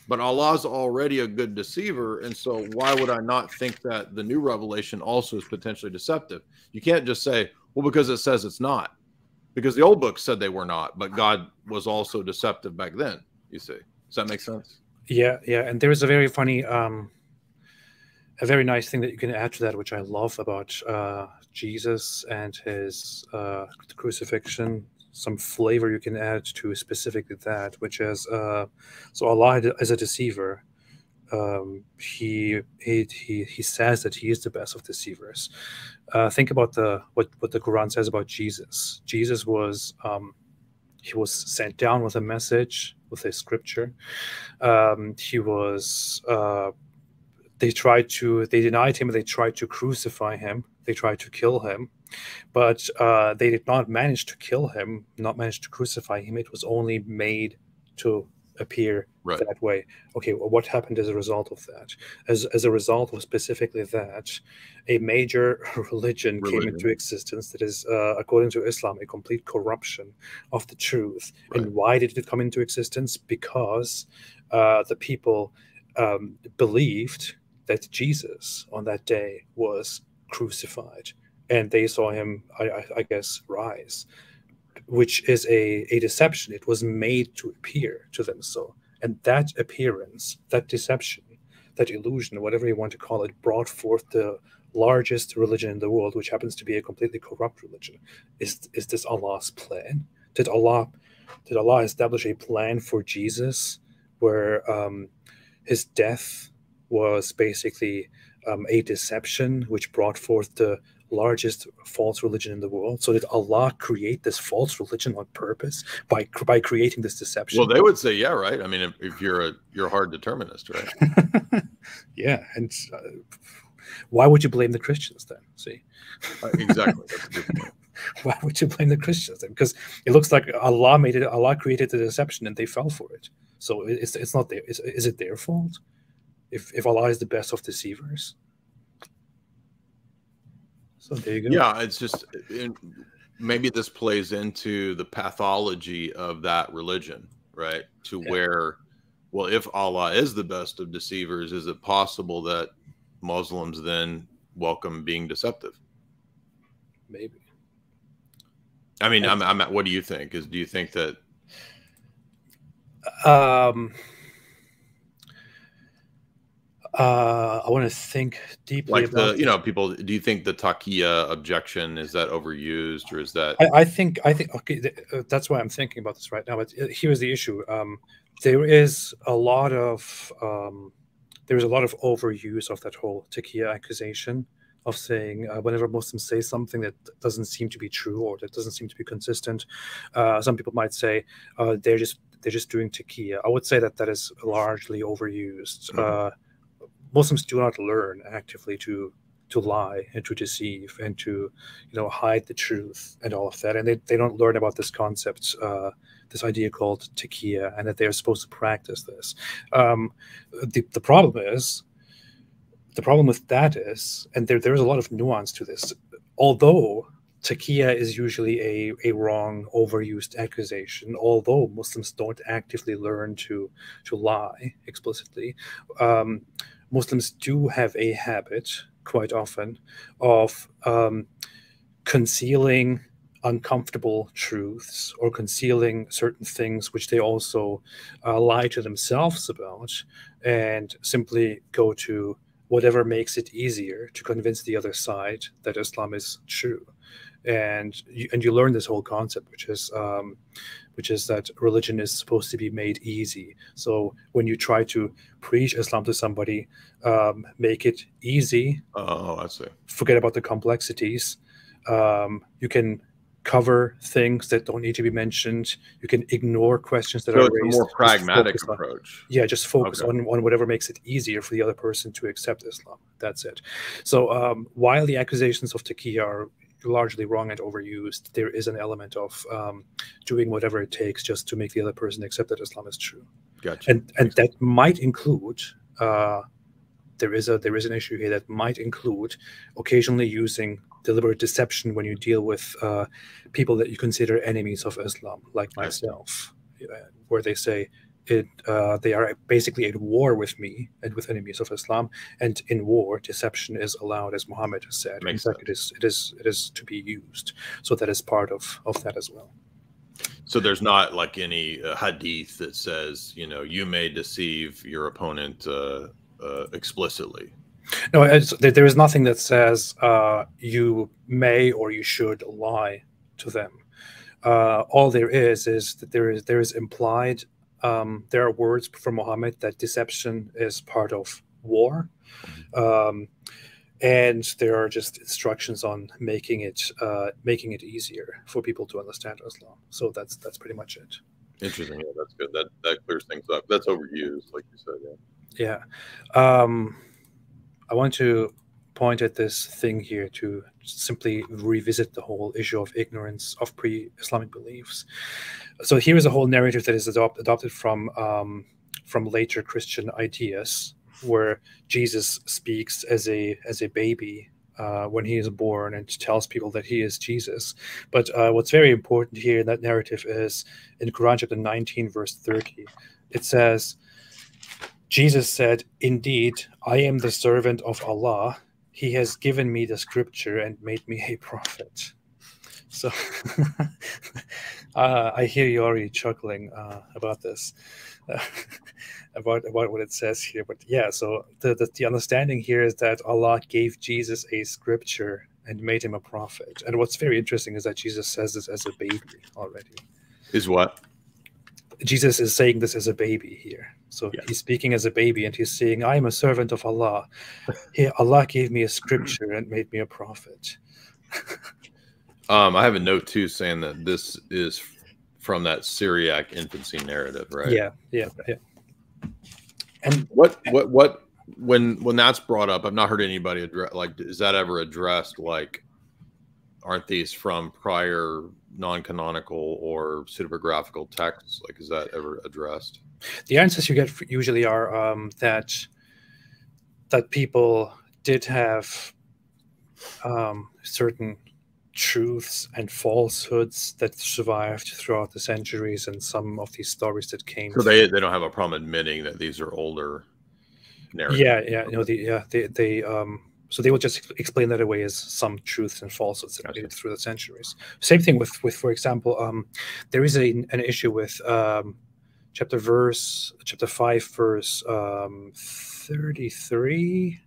But Allah's already a good deceiver, and so why would I not think that the new revelation also is potentially deceptive? You can't just say, well, because it says it's not. Because the old books said they were not, but God was also deceptive back then, you see. Does that make sense? Yeah, yeah. And there is a very funny, a very nice thing that you can add to that, which I love about Jesus and his crucifixion. Some flavor you can add to specifically that, which is so Allah is a deceiver. He says that he is the best of deceivers. Think about what the Quran says about Jesus. Jesus was he was sent down with a message, with a scripture. He was they denied him. They tried to crucify him. They tried to kill him. But they did not manage to kill him, not manage to crucify him. It was only made to appear that way. Okay, well, what happened as a result of that? As a result of specifically that, a major religion came into existence that is, according to Islam, a complete corruption of the truth. And why did it come into existence? Because the people believed that Jesus on that day was crucified. And they saw him, I guess, rise, which is a deception. It was made to appear to them so. And that appearance, that deception, that illusion, whatever you want to call it, brought forth the largest religion in the world, which happens to be a completely corrupt religion. Is this Allah's plan? Did Allah establish a plan for Jesus where his death was basically a deception which brought forth the largest false religion in the world? So did Allah create this false religion on purpose by creating this deception? Well, they would say, yeah, right. I mean, if you're a hard determinist, right? Yeah, and why would you blame the Christians then? See, exactly. That's a good point. Why would you blame the Christians then? Because it looks like Allah created the deception and they fell for it. So it's not their. Is it their fault? If Allah is the best of deceivers? So there you go. Yeah, it's just maybe this plays into the pathology of that religion, right? To where, well, if Allah is the best of deceivers, is it possible that Muslims then welcome being deceptive? Maybe. I mean, what do you think? Do you think that? I want to think deeply about people. Do you think the taqiyya objection is that overused, or is that? I think okay. That's why I'm thinking about this right now. But here's the issue: there is a lot of overuse of that whole taqiyya accusation. of saying whenever Muslims say something that doesn't seem to be true or that doesn't seem to be consistent, some people might say they're just doing taqiyya. I would say that that is largely overused. Muslims do not learn actively to lie and to deceive and to hide the truth and all of that, and they don't learn about this concept, this idea called taqiyya, and that they're supposed to practice this. The problem with that is, and there's a lot of nuance to this, although taqiyya is usually a wrong, overused accusation, although Muslims don't actively learn to lie explicitly, Muslims do have a habit quite often of concealing uncomfortable truths or concealing certain things which they also lie to themselves about, and simply go to whatever makes it easier to convince the other side that Islam is true. And you learn this whole concept, which is that religion is supposed to be made easy. So when you try to preach Islam to somebody, make it easy. Oh, I see. Forget about the complexities. You can cover things that don't need to be mentioned. You can ignore questions that are raised. So it's a more pragmatic approach. Just focus on whatever makes it easier for the other person to accept Islam. That's it. So while the accusations of taqiyya are largely wrong and overused, there is an element of doing whatever it takes just to make the other person accept that Islam is true. Gotcha. And that might include there is an issue here that might include occasionally using deliberate deception when you deal with people that you consider enemies of Islam, like myself, where they say they are basically at war with me and with enemies of Islam, and in war, deception is allowed, as Muhammad has said. In fact, it is to be used. So that is part of that as well. So there's not like any hadith that says, you may deceive your opponent explicitly. No, there is nothing that says you may or you should lie to them. All there is that there is implied. There are words from Muhammad that deception is part of war, and there are just instructions on making it easier for people to understand Islam. So that's pretty much it. Interesting. Yeah, that's good. That clears things up. That's overused, like you said. Yeah. I want to point at this thing here to simply revisit the whole issue of ignorance of pre-Islamic beliefs. So here is a whole narrative that is adopted from later Christian ideas, where Jesus speaks as a baby when he is born and tells people that he is Jesus. But what's very important here in that narrative is in Quran chapter 19, verse 30, it says, Jesus said, "Indeed, I am the servant of Allah. He has given me the scripture and made me a prophet." So I hear you already chuckling about this, about what it says here. But yeah, so the understanding here is that Allah gave Jesus a scripture and made him a prophet. And what's very interesting is that Jesus says this as a baby already. Is what? Jesus is saying this as a baby here. So he's speaking as a baby, and he's saying, "I am a servant of Allah. Allah gave me a scripture and made me a prophet." I have a note too saying that this is from that Syriac infancy narrative, right? Yeah. And when that's brought up, I've not heard anybody address, like, is that ever addressed? Like, aren't these from prior non-canonical or pseudepigraphical texts? Like, is that ever addressed? The answers you get usually are that people did have certain truths and falsehoods that survived throughout the centuries, and some of these stories that came. So they don't have a problem admitting that these are older narratives. So they will just explain that away as some truths and falsehoods that made it through the centuries. Same thing with for example, there is an issue with chapter 5, verse 33,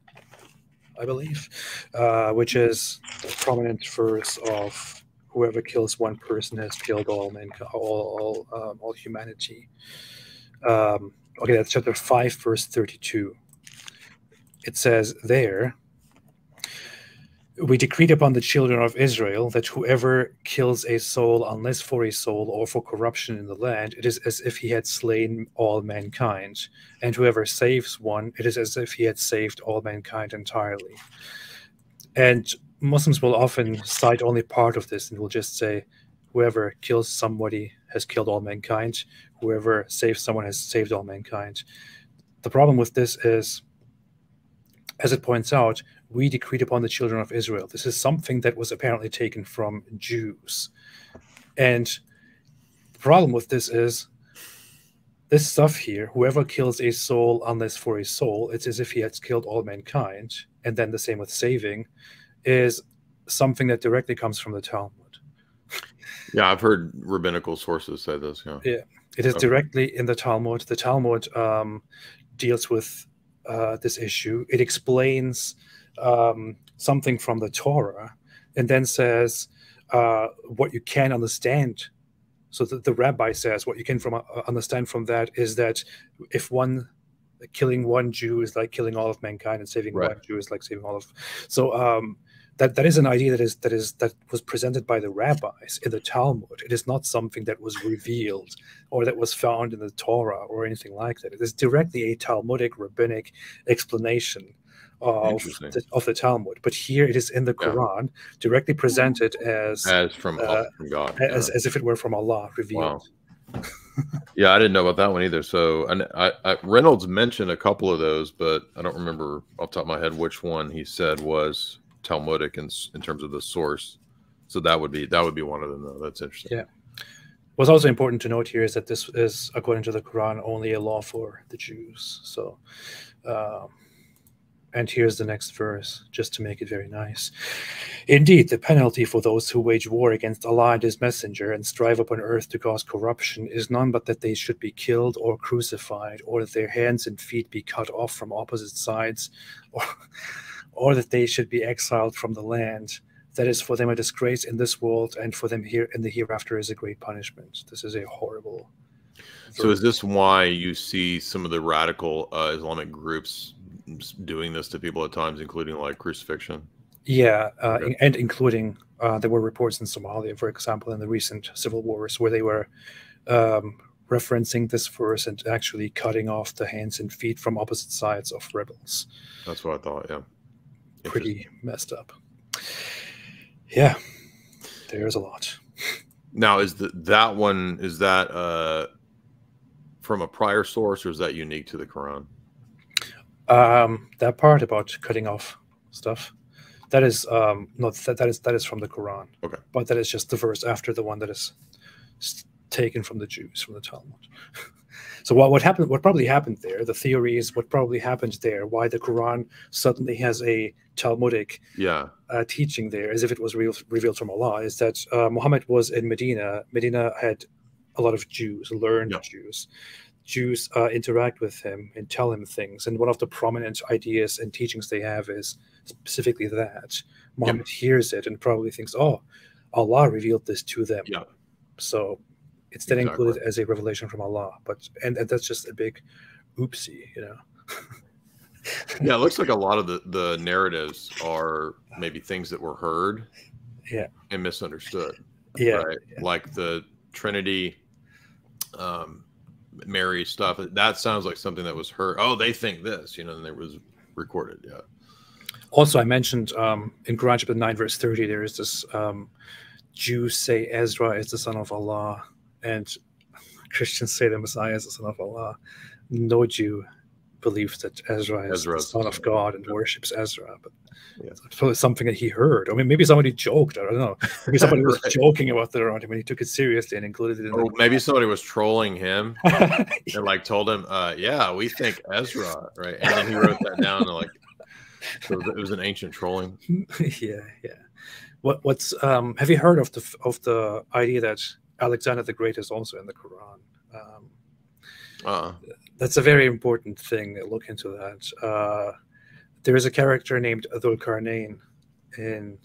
I believe, which is a prominent verse of whoever kills one person has killed all humanity. Okay, that's chapter 5, verse 32. It says there, we decreed upon the children of Israel that whoever kills a soul, unless for a soul or for corruption in the land, it is as if he had slain all mankind. And whoever saves one, it is as if he had saved all mankind entirely. And Muslims will often cite only part of this and will just say, whoever kills somebody has killed all mankind. Whoever saves someone has saved all mankind. The problem with this is, as it points out, we decreed upon the children of Israel. This is something that was apparently taken from Jews. And the problem with this is, this stuff here, whoever kills a soul unless for a soul, it's as if he has killed all mankind. And then the same with saving, is something that directly comes from the Talmud. Yeah, I've heard rabbinical sources say this. Yeah, yeah, it is directly in the Talmud. The Talmud deals with this issue. It explains something from the Torah, and then says what you can understand. So the rabbi says what you can understand from that is that if killing one Jew is like killing all of mankind, and saving one Jew is like saving all of. So that is an idea that was presented by the rabbis in the Talmud. It is not something that was revealed or that was found in the Torah or anything like that. It is directly a Talmudic rabbinic explanation of the Talmud. But here it is in the Quran, directly presented as from God, as if it were from Allah revealed. Wow. Yeah, I didn't know about that one either. So, and Reynolds mentioned a couple of those, but I don't remember off the top of my head which one he said was Talmudic in terms of the source. So that would be one of them, though. That's interesting. Yeah. What's also important to note here is that this is, according to the Quran, only a law for the Jews. So, and here's the next verse, just to make it very nice. Indeed, the penalty for those who wage war against Allah and His Messenger and strive upon earth to cause corruption is none but that they should be killed or crucified, or that their hands and feet be cut off from opposite sides, or that they should be exiled from the land. That is for them a disgrace in this world, and for them here in the hereafter is a great punishment. This is a horrible. So is this why you see some of the radical Islamic groups doing this to people at times, including like crucifixion? Yeah, and including there were reports in Somalia, for example, in the recent civil wars, where they were referencing this verse and actually cutting off the hands and feet from opposite sides of rebels. That's what I thought. Yeah, pretty messed up. Yeah, there's a lot. Now, is that one from a prior source, or is that unique to the Quran? That part about cutting off stuff, that is that is from the Quran. Okay, but that is just the verse after the one that is taken from the Jews, from the Talmud. So what probably happened there, the theory is what probably happened there, why the Quran suddenly has a Talmudic teaching there, as if it was revealed from Allah, is that Muhammad was in Medina. Medina had a lot of Jews, learned Jews. Jews interact with him and tell him things. And one of the prominent ideas and teachings they have is specifically that. Muhammad hears it and probably thinks, oh, Allah revealed this to them. Yeah. So it's then included as a revelation from Allah. But and that's just a big oopsie, you know. Yeah, it looks like a lot of the narratives are maybe things that were heard and misunderstood. Yeah. Right? Yeah. Like the Trinity Mary stuff. That sounds like something that was heard. Oh, they think this, you know, and it was recorded. Yeah. Also, I mentioned in Quran chapter 9, verse 30, there is this Jews say Ezra is the son of Allah, and Christians say the Messiah is the son of Allah. No Jew believes that Ezra is the son of God and worships Ezra, but it's probably something that he heard. I mean, maybe somebody joked. I don't know. Maybe somebody was joking about that around him, and he took it seriously and included it in. Or maybe somebody was trolling him and like told him, "Yeah, we think Ezra, right?" And then he wrote that down and like, so it was an ancient trolling. Yeah. What's have you heard of the idea that Alexander the Great is also in the Quran? That's a very important thing. Look into that. There is a character named Dhul Qarnayn in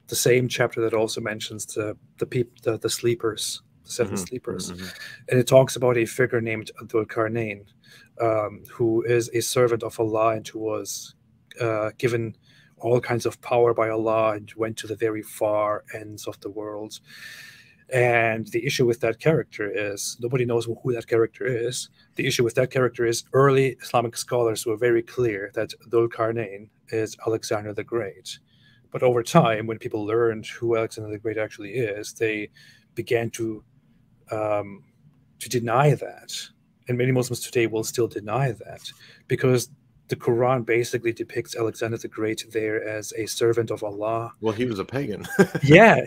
the same chapter that also mentions the sleepers, the seven sleepers, and it talks about a figure named Dhul Qarnayn, who is a servant of Allah and who was given all kinds of power by Allah and went to the very far ends of the world. And the issue with that character is nobody knows who that character is. The issue with that character is early Islamic scholars were very clear that Dhul Qarnayn is Alexander the Great. But over time, when people learned who Alexander the Great actually is, they began to deny that. And many Muslims today will still deny that, because the Quran basically depicts Alexander the Great there as a servant of Allah. Well, he was a pagan. Yeah.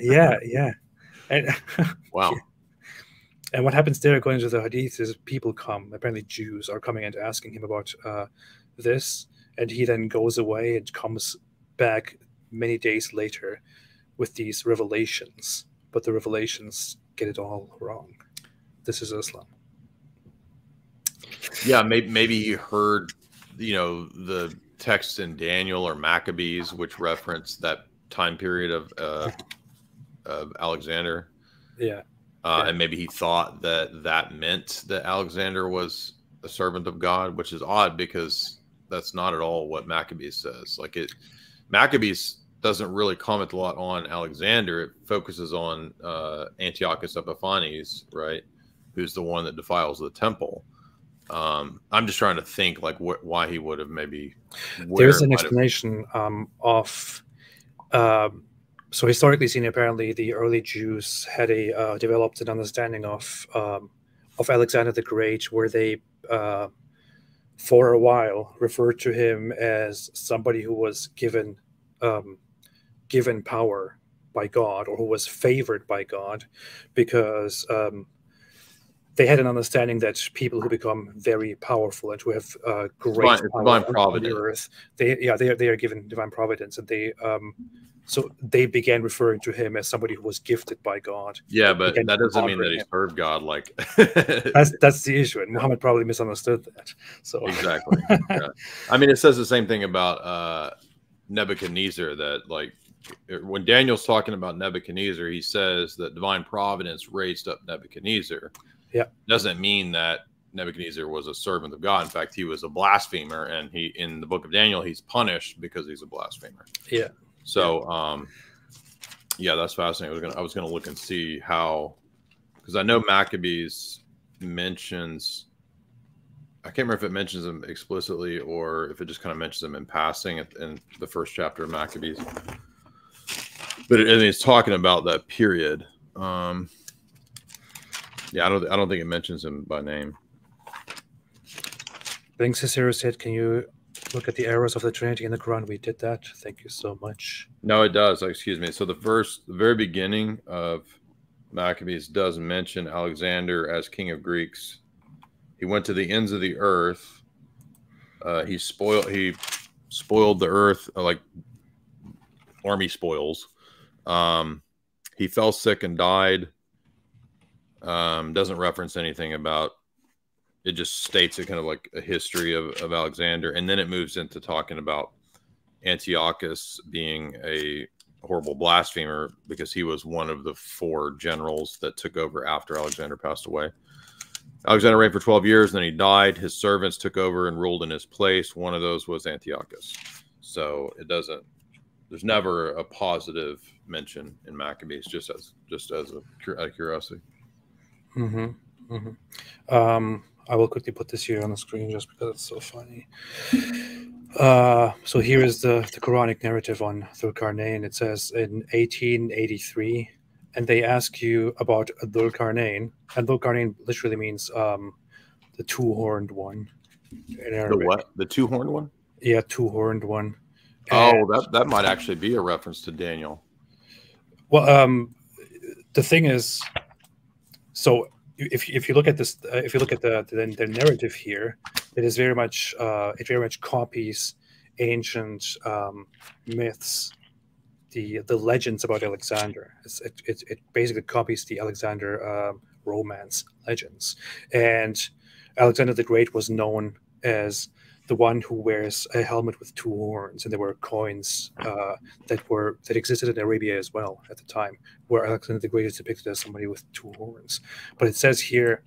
And Wow. And what happens there, according to the hadith, is people come, apparently Jews are coming and asking him about this, and he then goes away and comes back many days later with these revelations. But the revelations get it all wrong. This is Islam. Yeah, maybe he heard, the text in Daniel or Maccabees, which reference that time period of Alexander. Yeah. And maybe he thought that meant that Alexander was a servant of God, which is odd because that's not at all what Maccabees says. Maccabees doesn't really comment a lot on Alexander. It focuses on Antiochus Epiphanes, right? Who's the one that defiles the temple. I'm just trying to think why he would have maybe. There's an explanation of. So historically seen, apparently the early Jews had developed an understanding of Alexander the Great, where they, for a while, referred to him as somebody who was given power by God, or who was favored by God, because they had an understanding that people who become very powerful and who have great divine providence on the earth, they are given divine providence, and so they began referring to him as somebody who was gifted by God. Yeah, but that doesn't mean that he served God. That's the issue, and Muhammad probably misunderstood that. So exactly. Yeah. I mean, it says the same thing about Nebuchadnezzar. That when Daniel's talking about Nebuchadnezzar, he says that divine providence raised up Nebuchadnezzar. Yeah, doesn't mean that Nebuchadnezzar was a servant of God. In fact, he was a blasphemer, and in the book of Daniel, he's punished because he's a blasphemer. Yeah. So, that's fascinating. I was gonna look and see how, because I know Maccabees mentions. I can't remember if it mentions them explicitly or if it just kind of mentions them in passing in the first chapter of Maccabees. But it's talking about that period. I don't think it mentions him by name. Bing Cicero said, "Can you look at the errors of the Trinity in the Quran?" We did that. Thank you so much. No, it does. Excuse me. So the very beginning of Maccabees does mention Alexander as king of Greeks. He went to the ends of the earth. He spoiled the earth like army spoils. He fell sick and died. Doesn't reference anything about it, just states it kind of like a history of Alexander, and then it moves into talking about Antiochus being a horrible blasphemer because he was one of the 4 generals that took over after Alexander passed away. Alexander reigned for 12 years, then he died. His servants took over and ruled in his place. One of those was Antiochus. So there's never a positive mention in Maccabees, just as a curiosity. Mm-hmm. Mm-hmm. I will quickly put this here on the screen just because it's so funny. So here is the Quranic narrative on Dhul Qarnayn. It says in 1883, and they ask you about Dhul Qarnayn, and Dhul Qarnayn literally means the 2-horned one in Arabic. The what? The 2-horned one? Yeah, 2-horned one. And, that might actually be a reference to Daniel. Well, the thing is, so if you look at this, if you look at the narrative here, it is very much it very much copies ancient myths, the legends about Alexander. It basically copies the Alexander romance legends, and Alexander the Great was known as the one who wears a helmet with two horns, and there were coins that existed in Arabia as well at the time, where Alexander the Great is depicted as somebody with two horns. But it says here,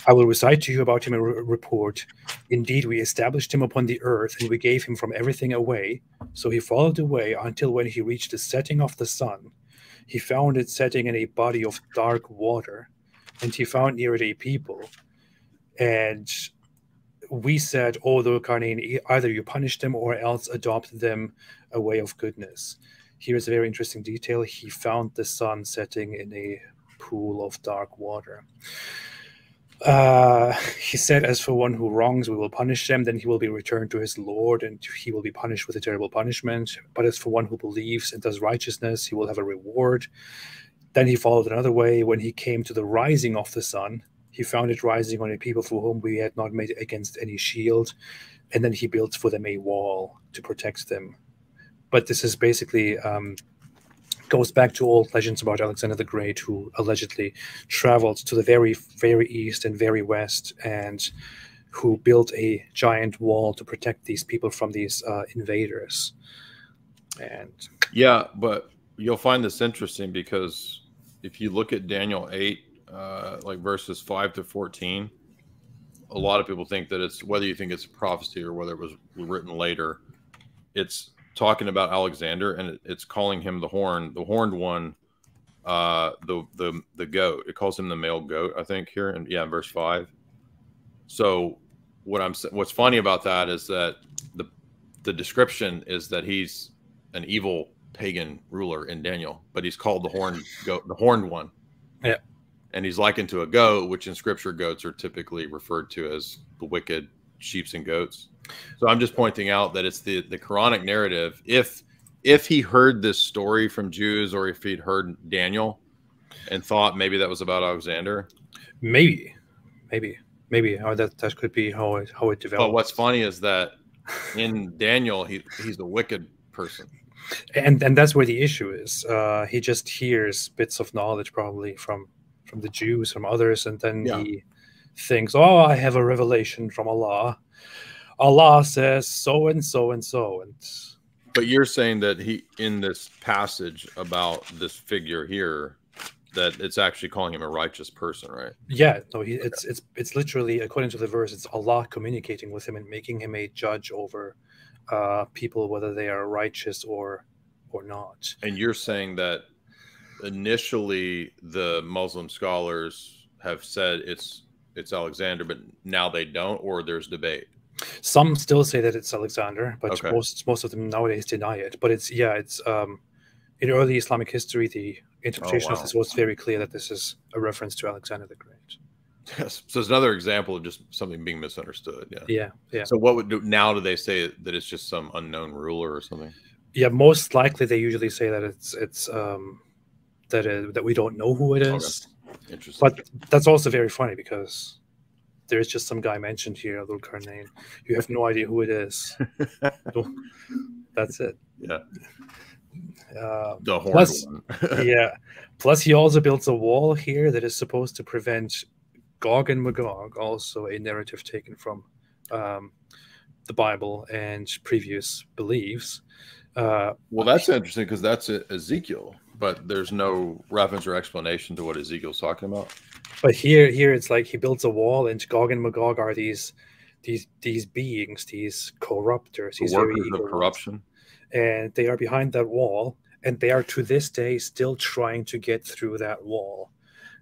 "I will recite to you about him a report. Indeed, we established him upon the earth, and we gave him from everything away. So he followed the way until when he reached the setting of the sun, he found it setting in a body of dark water, and he found near it a people. And we said, O Dhul-Qarnayn, either you punish them or else adopt them a way of goodness." Here's a very interesting detail. He found the sun setting in a pool of dark water. He said, "As for one who wrongs, we will punish them. Then he will be returned to his Lord, and he will be punished with a terrible punishment. But as for one who believes and does righteousness, he will have a reward." Then he followed another way. When he came to the rising of the sun, he found it rising on a people for whom we had not made against any shield. And then he built for them a wall to protect them. But this is basically goes back to old legends about Alexander the Great, who allegedly traveled to the very, very east and very west, and who built a giant wall to protect these people from these invaders. And yeah, but you'll find this interesting because if you look at Daniel 8, like verses 5 to 14, a lot of people think that it's, whether you think it's a prophecy or whether it was written later, it's talking about Alexander, and it's calling him the horned one, the goat. It calls him the male goat, I think, here, and yeah, in verse 5. So what's funny about that is that the description is that he's an evil pagan ruler in Daniel, but he's called the horned goat, the horned one. Yeah. And he's likened to a goat, which in scripture goats are typically referred to as the wicked sheep and goats. So I'm just pointing out that it's the Quranic narrative. If he heard this story from Jews, or if he'd heard Daniel and thought maybe that was about Alexander, maybe, or that could be how it developed. But what's funny is that in Daniel, he's the wicked person, and that's where the issue is. He just hears bits of knowledge, probably from the Jews, from others, and then he thinks, "Oh, I have a revelation from Allah. Allah says so and so and so." And but you're saying that he, in this passage about this figure here, that it's actually calling him a righteous person, right? Yeah, no, it's literally, according to the verse, it's Allah communicating with him and making him a judge over people, whether they are righteous or not. And you're saying that initially the Muslim scholars have said it's Alexander, but now they don't, or there's debate. Some still say that it's Alexander, but most of them nowadays deny it. But it's in early Islamic history, the interpretation of this was very clear that this is a reference to Alexander the Great. Yes, so it's another example of just something being misunderstood. Yeah. So what would do they say that it's just some unknown ruler or something? Yeah, most likely they usually say that it's that we don't know who it is. Okay. Interesting. But that's also very funny because there's just some guy mentioned here, Dhul-Qarnayn. You have no idea who it is. That's it. Yeah. The horned one. Yeah. Plus, he also builds a wall here that is supposed to prevent Gog and Magog, also a narrative taken from the Bible and previous beliefs. Well, that's interesting because that's Ezekiel, but there's no reference or explanation to what Ezekiel's talking about. But here it's like he builds a wall, and Gog and Magog are these beings, these corruptors, these workers of corruption, and they are behind that wall, and they are to this day still trying to get through that wall.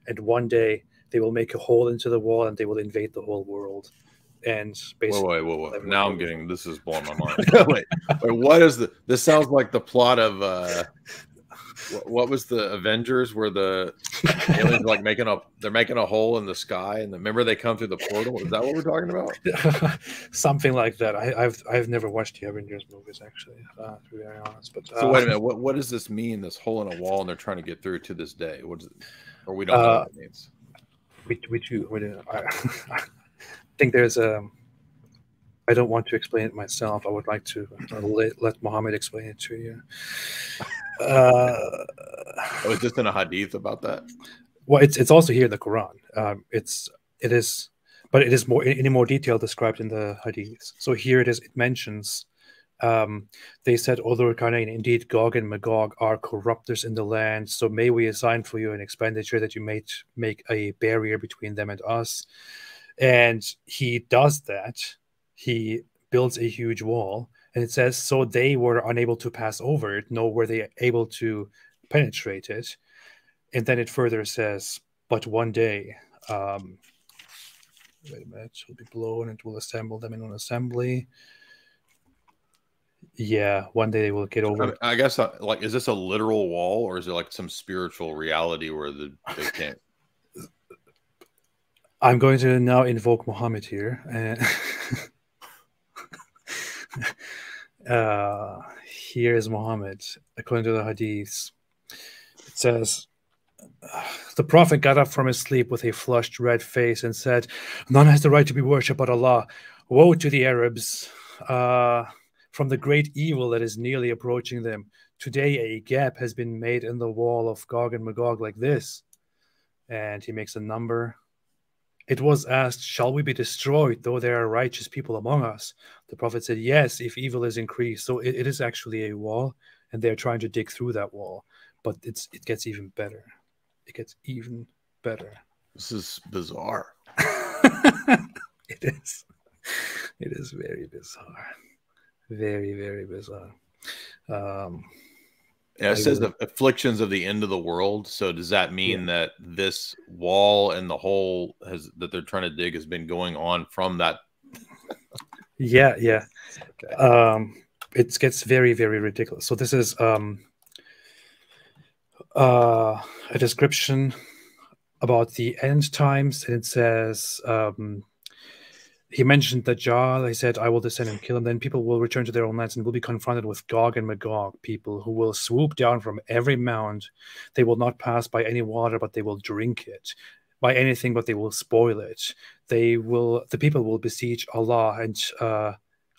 And one day they will make a hole into the wall, and they will invade the whole world. And basically, wait. Now I'm getting, this is blowing my mind. wait, what is this sounds like the plot of what was the Avengers, where the aliens like making a hole in the sky, and remember they come through the portal? Is that what we're talking about? Something like that. I've never watched the Avengers movies, actually, to be very honest. But so wait a minute, what does this mean? This hole in a wall, and they're trying to get through to this day? What is it? Or we don't know what it means. We do. I think there's I don't want to explain it myself. I would like to let Muhammad explain it to you. Is this in a hadith about that? Well, it's also here in the Quran. It is, but it is more in more detail described in the hadith. So here it is. It mentions they said, "O Lord Karnain, indeed Gog and Magog are corrupters in the land. So may we assign for you an expenditure that you may make a barrier between them and us." And he does that. He builds a huge wall, and it says, "So they were unable to pass over it, nor were they able to penetrate it." And then it further says, "But one day." Wait a minute, it will be blown, and it will assemble them in an assembly. Yeah, one day they will get over it. I guess, like, is this a literal wall, or is it like some spiritual reality where they can't? I'm going to now invoke Muhammad here. Here is Muhammad, according to the hadiths. It says, the Prophet got up from his sleep with a flushed red face and said, "None has the right to be worshipped but Allah. Woe to the Arabs from the great evil that is nearly approaching them. Today a gap has been made in the wall of Gog and Magog like this." And he makes a number. It was asked, "Shall we be destroyed, though there are righteous people among us?" The Prophet said, "Yes, if evil is increased." So it is actually a wall, and they're trying to dig through that wall. But it gets even better. It gets even better. This is bizarre. It is. It is very bizarre. Very, very bizarre. Yeah, it says the afflictions of the end of the world. So does that mean that this wall and the hole that they're trying to dig has been going on from that? Yeah, yeah. Okay. It gets very, very ridiculous. So this is a description about the end times, and it says he mentioned the Dajjal. He said, "I will descend and kill him. Then people will return to their own lands and will be confronted with Gog and Magog, people who will swoop down from every mound. They will not pass by any water, but they will drink it. By anything, but they will spoil it. The people will besiege Allah, and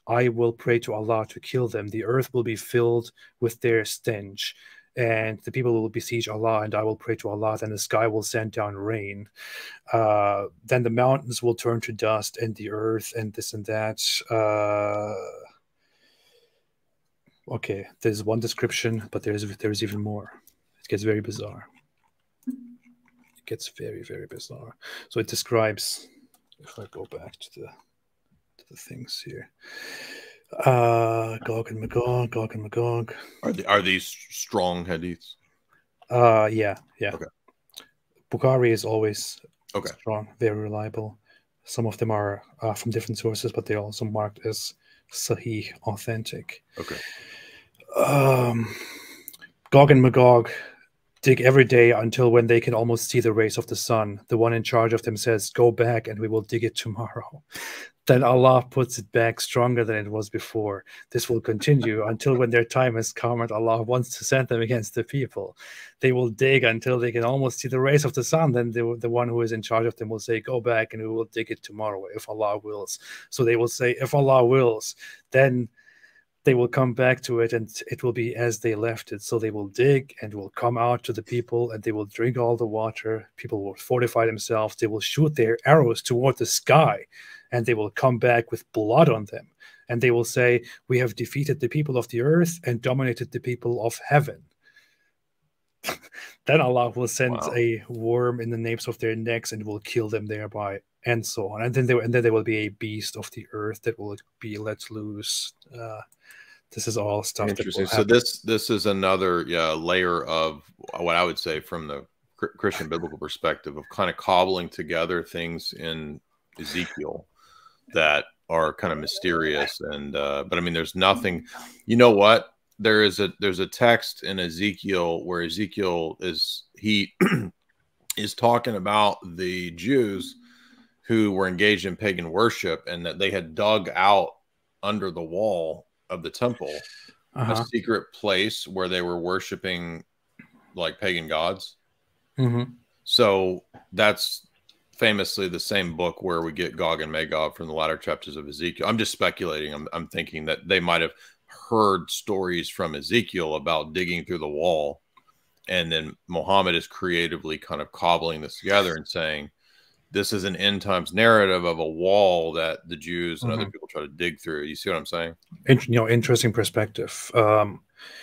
I will pray to Allah to kill them. The earth will be filled with their stench. And the people will besiege Allah, and I will pray to Allah. Then the sky will send down rain. Then the mountains will turn to dust, and the earth, and this and that." Okay, there's one description, but there's even more. It gets very bizarre. It gets very, very bizarre. So it describes. If I go back to the things here. Gog and Magog, Gog and Magog. Are these strong hadiths? Yeah. Okay. Bukhari is always okay, strong, very reliable. Some of them are from different sources, but they're also marked as Sahih, authentic. Okay. Gog and Magog dig every day until when they can almost see the rays of the sun. The one in charge of them says, "Go back and we will dig it tomorrow." Then Allah puts it back stronger than it was before. This will continue until when their time has come and Allah wants to send them against the people. They will dig until they can almost see the rays of the sun. Then the one who is in charge of them will say, "Go back and we will dig it tomorrow if Allah wills." So they will say, "If Allah wills," then they will come back to it and it will be as they left it. So they will dig and will come out to the people and they will drink all the water. People will fortify themselves. They will shoot their arrows toward the sky and they will come back with blood on them. And they will say, "We have defeated the people of the earth and dominated the people of heaven." Then Allah will send a worm in the napes of their necks and will kill them thereby, and so on. And then there will be a beast of the earth that will be let loose. This is all stuff. Interesting. So this is another layer of what I would say from the Christian biblical perspective of kind of cobbling together things in Ezekiel that are kind of mysterious. And but I mean, there's nothing. You know what? There's a text in Ezekiel where Ezekiel is talking about the Jews who were engaged in pagan worship and that they had dug out under the wall of the temple a secret place where they were worshiping like pagan gods. So that's famously the same book where we get Gog and Magog from the latter chapters of Ezekiel. I'm just speculating. I'm thinking that they might have heard stories from Ezekiel about digging through the wall, and then Muhammad is creatively kind of cobbling this together and saying, this is an end times narrative of a wall that the Jews and other Mhm. people try to dig through. You see what I'm saying? Interesting perspective.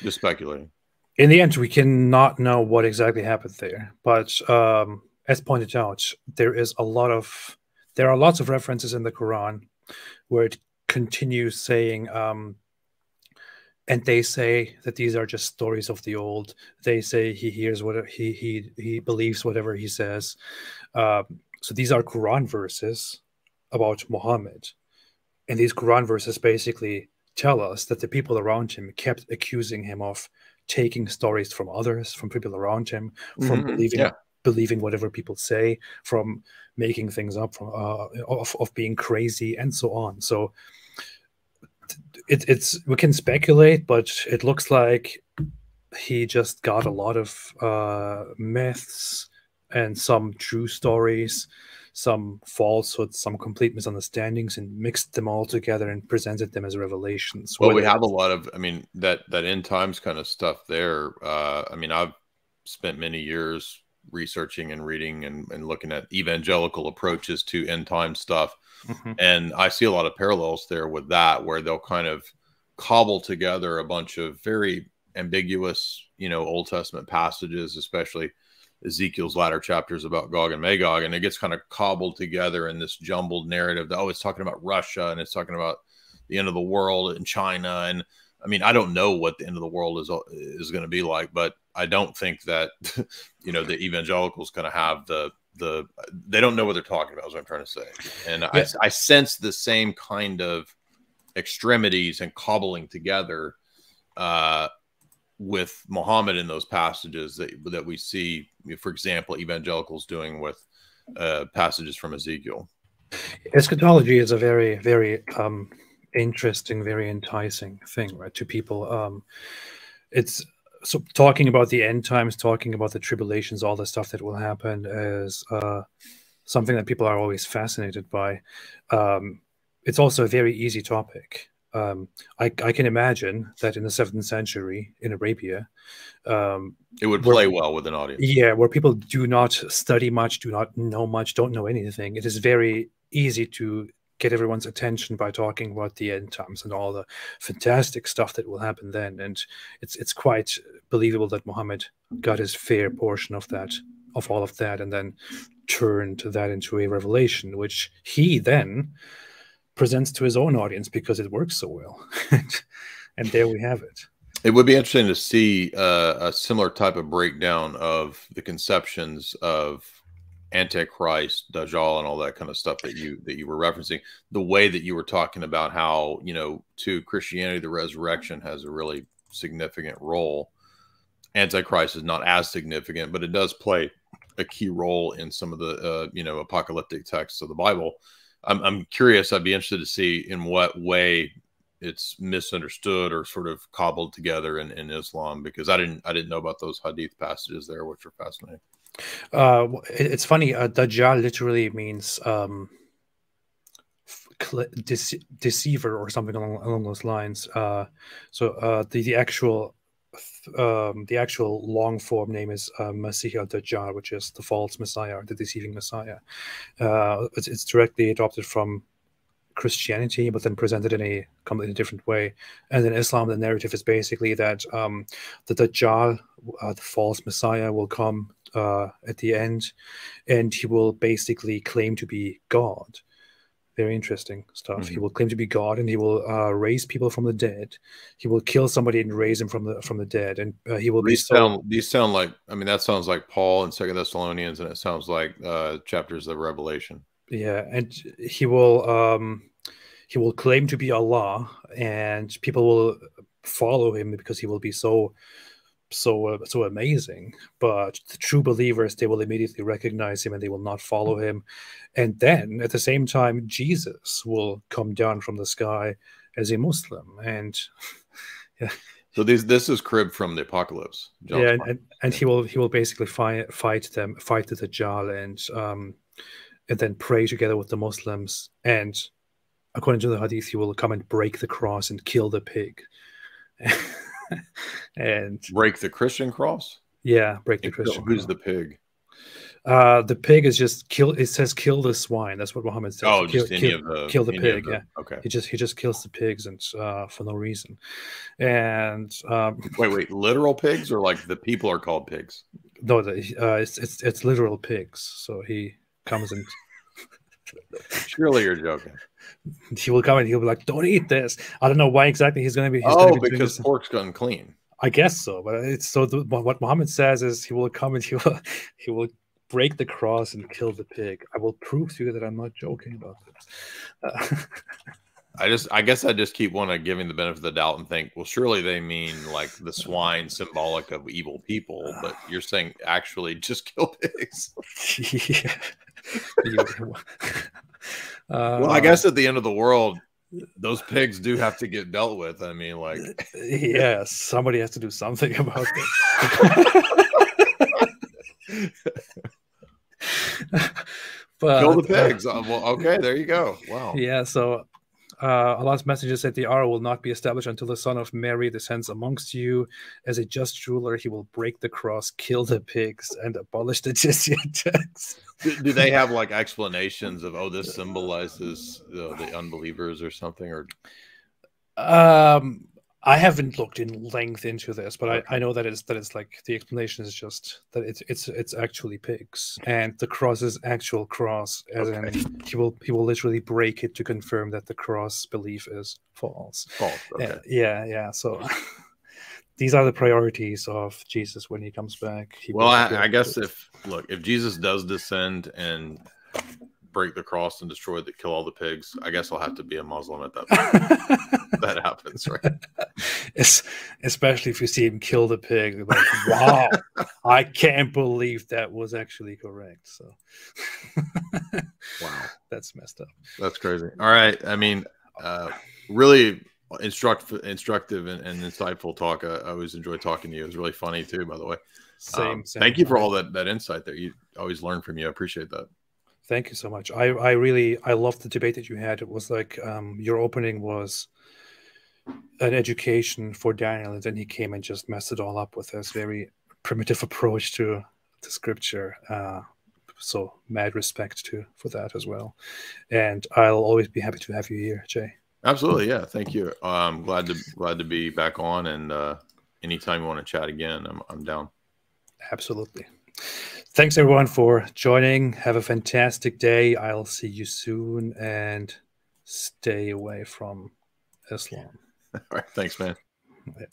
Just speculating. In the end, we cannot know what exactly happened there, but as pointed out, there are lots of references in the Quran where it continues saying, and they say that these are just stories of the old. They say he hears what he believes whatever he says. So these are Quran verses about Muhammad, and these Quran verses basically tell us that the people around him kept accusing him of taking stories from others, from people around him, from Yeah. believing whatever people say, from making things up, from of being crazy, and so on. So it's we can speculate, but it looks like he just got a lot of myths and some true stories, some falsehoods, some complete misunderstandings, and mixed them all together and presented them as revelations. Well, we have a lot of, I mean, that end times kind of stuff there. I mean, I've spent many years researching and reading and looking at evangelical approaches to end time stuff. And I see a lot of parallels there with that, where they'll kind of cobble together a bunch of very ambiguous, Old Testament passages, especially Ezekiel's latter chapters about Gog and Magog. And it gets kind of cobbled together in this jumbled narrative that, oh, it's talking about Russia and it's talking about the end of the world in China. And I mean, I don't know what the end of the world is going to be like, but I don't think that, the evangelicals going to have they don't know what they're talking about, is what I'm trying to say. And yeah. I sense the same kind of extremities and cobbling together with Muhammad in those passages that we see, for example, evangelicals doing with passages from Ezekiel. Eschatology is a very, very interesting, very enticing thing, right, to people. It's so talking about the end times, talking about the tribulations, all the stuff that will happen is something that people are always fascinated by. It's also a very easy topic. I can imagine that in the 7th century in Arabia, it would play well with an audience. Yeah, where people do not study much, do not know much, don't know anything. It is very easy to get everyone's attention by talking about the end times and all the fantastic stuff that will happen then. And it's quite believable that Muhammad got his fair portion of that, of all of that, and then turned that into a revelation, which he then presents to his own audience because it works so well. And there we have it. It would be interesting to see a similar type of breakdown of the conceptions of Antichrist, Dajjal, and all that kind of stuff that you were referencing. The way that you were talking about how, to Christianity, the resurrection has a really significant role. Antichrist is not as significant, but it does play a key role in some of the, apocalyptic texts of the Bible. I'm curious. I'd be interested to see in what way it's misunderstood or sort of cobbled together in Islam, because I didn't know about those hadith passages there, which are fascinating. It's funny. Dajjal literally means deceiver or something along those lines. So the actual long form name is Masih al-Dajjal, which is the false Messiah, or the deceiving Messiah. It's directly adopted from Christianity, but then presented in a completely different way. And in Islam, the narrative is basically that the Dajjal, the false Messiah, will come at the end, and he will basically claim to be God. Very interesting stuff. Mm-hmm. He will claim to be God, and he will raise people from the dead. He will kill somebody and raise him from the dead, and he will these sound like, I mean, that sounds like Paul in 2 Thessalonians, and it sounds like chapters of Revelation. Yeah, and he will claim to be Allah, and people will follow him because he will be so amazing. But the true believers, they will immediately recognize him and they will not follow him. And then at the same time, Jesus will come down from the sky as a Muslim. And yeah. So this is cribbed from the Apocalypse. John's and he will basically fight the Dajjal, and then pray together with the Muslims. And according to the Hadith, he will come and break the cross and kill the pig. And break the Christian cross? Yeah, break the Christian cross. Who's the pig? The pig is just kill. It says kill the swine. That's what Muhammad says. Oh, Kill, just any kill, of the kill the pig. Yeah. Okay. He just kills the pigs and for no reason. And wait, literal pigs or like the people are called pigs? no, it's literal pigs. So he comes and surely you're joking. He will come and he'll be like, "Don't eat this." I don't know why exactly he's going to be. Because pork's unclean. I guess so, but it's so. What Muhammad says is he will come and he will break the cross and kill the pig. I will prove to you that I'm not joking about this. I guess I just keep giving the benefit of the doubt and think, well, surely they mean like the swine symbolic of evil people, but you're saying actually just kill pigs. Well, I guess at the end of the world, those pigs do have to get dealt with. I mean, like, yes, somebody has to do something about this. But, kill the pigs. Well, okay, there you go. Wow. Yeah, so Allah's messenger said the hour will not be established until the son of Mary descends amongst you. As a just ruler, he will break the cross, kill the pigs, and abolish the jizya tax. Do they have like explanations of, oh, this symbolizes the unbelievers or something? Or I haven't looked in length into this, but I know that it's like the explanation is just that it's actually pigs, and the cross is actual cross, as in he will literally break it to confirm that the cross belief is false. False. Okay. Yeah. So these are the priorities of Jesus when he comes back. Well, I guess if Jesus does descend and break the cross and kill all the pigs, I guess I'll have to be a Muslim at that point. That happens, right? Especially if you see him kill the pig, like, wow, I can't believe that was actually correct. So wow, that's messed up. That's crazy. All right, I mean, really instructive and insightful talk. I always enjoy talking to you. It was really funny too, by the way. Same. Thank you for all that insight there. You always learn from you. I appreciate that. Thank you so much. I loved the debate that you had. It was like your opening was an education for Daniel, and then he came and just messed it all up with his very primitive approach to the scripture. So mad respect for that as well. And I'll always be happy to have you here, Jay. Absolutely, yeah. Thank you. I'm glad to be back on, and anytime you want to chat again, I'm down. Absolutely. Thanks everyone for joining. Have a fantastic day. I'll see you soon, and stay away from Islam. All right. Thanks, man. Yeah.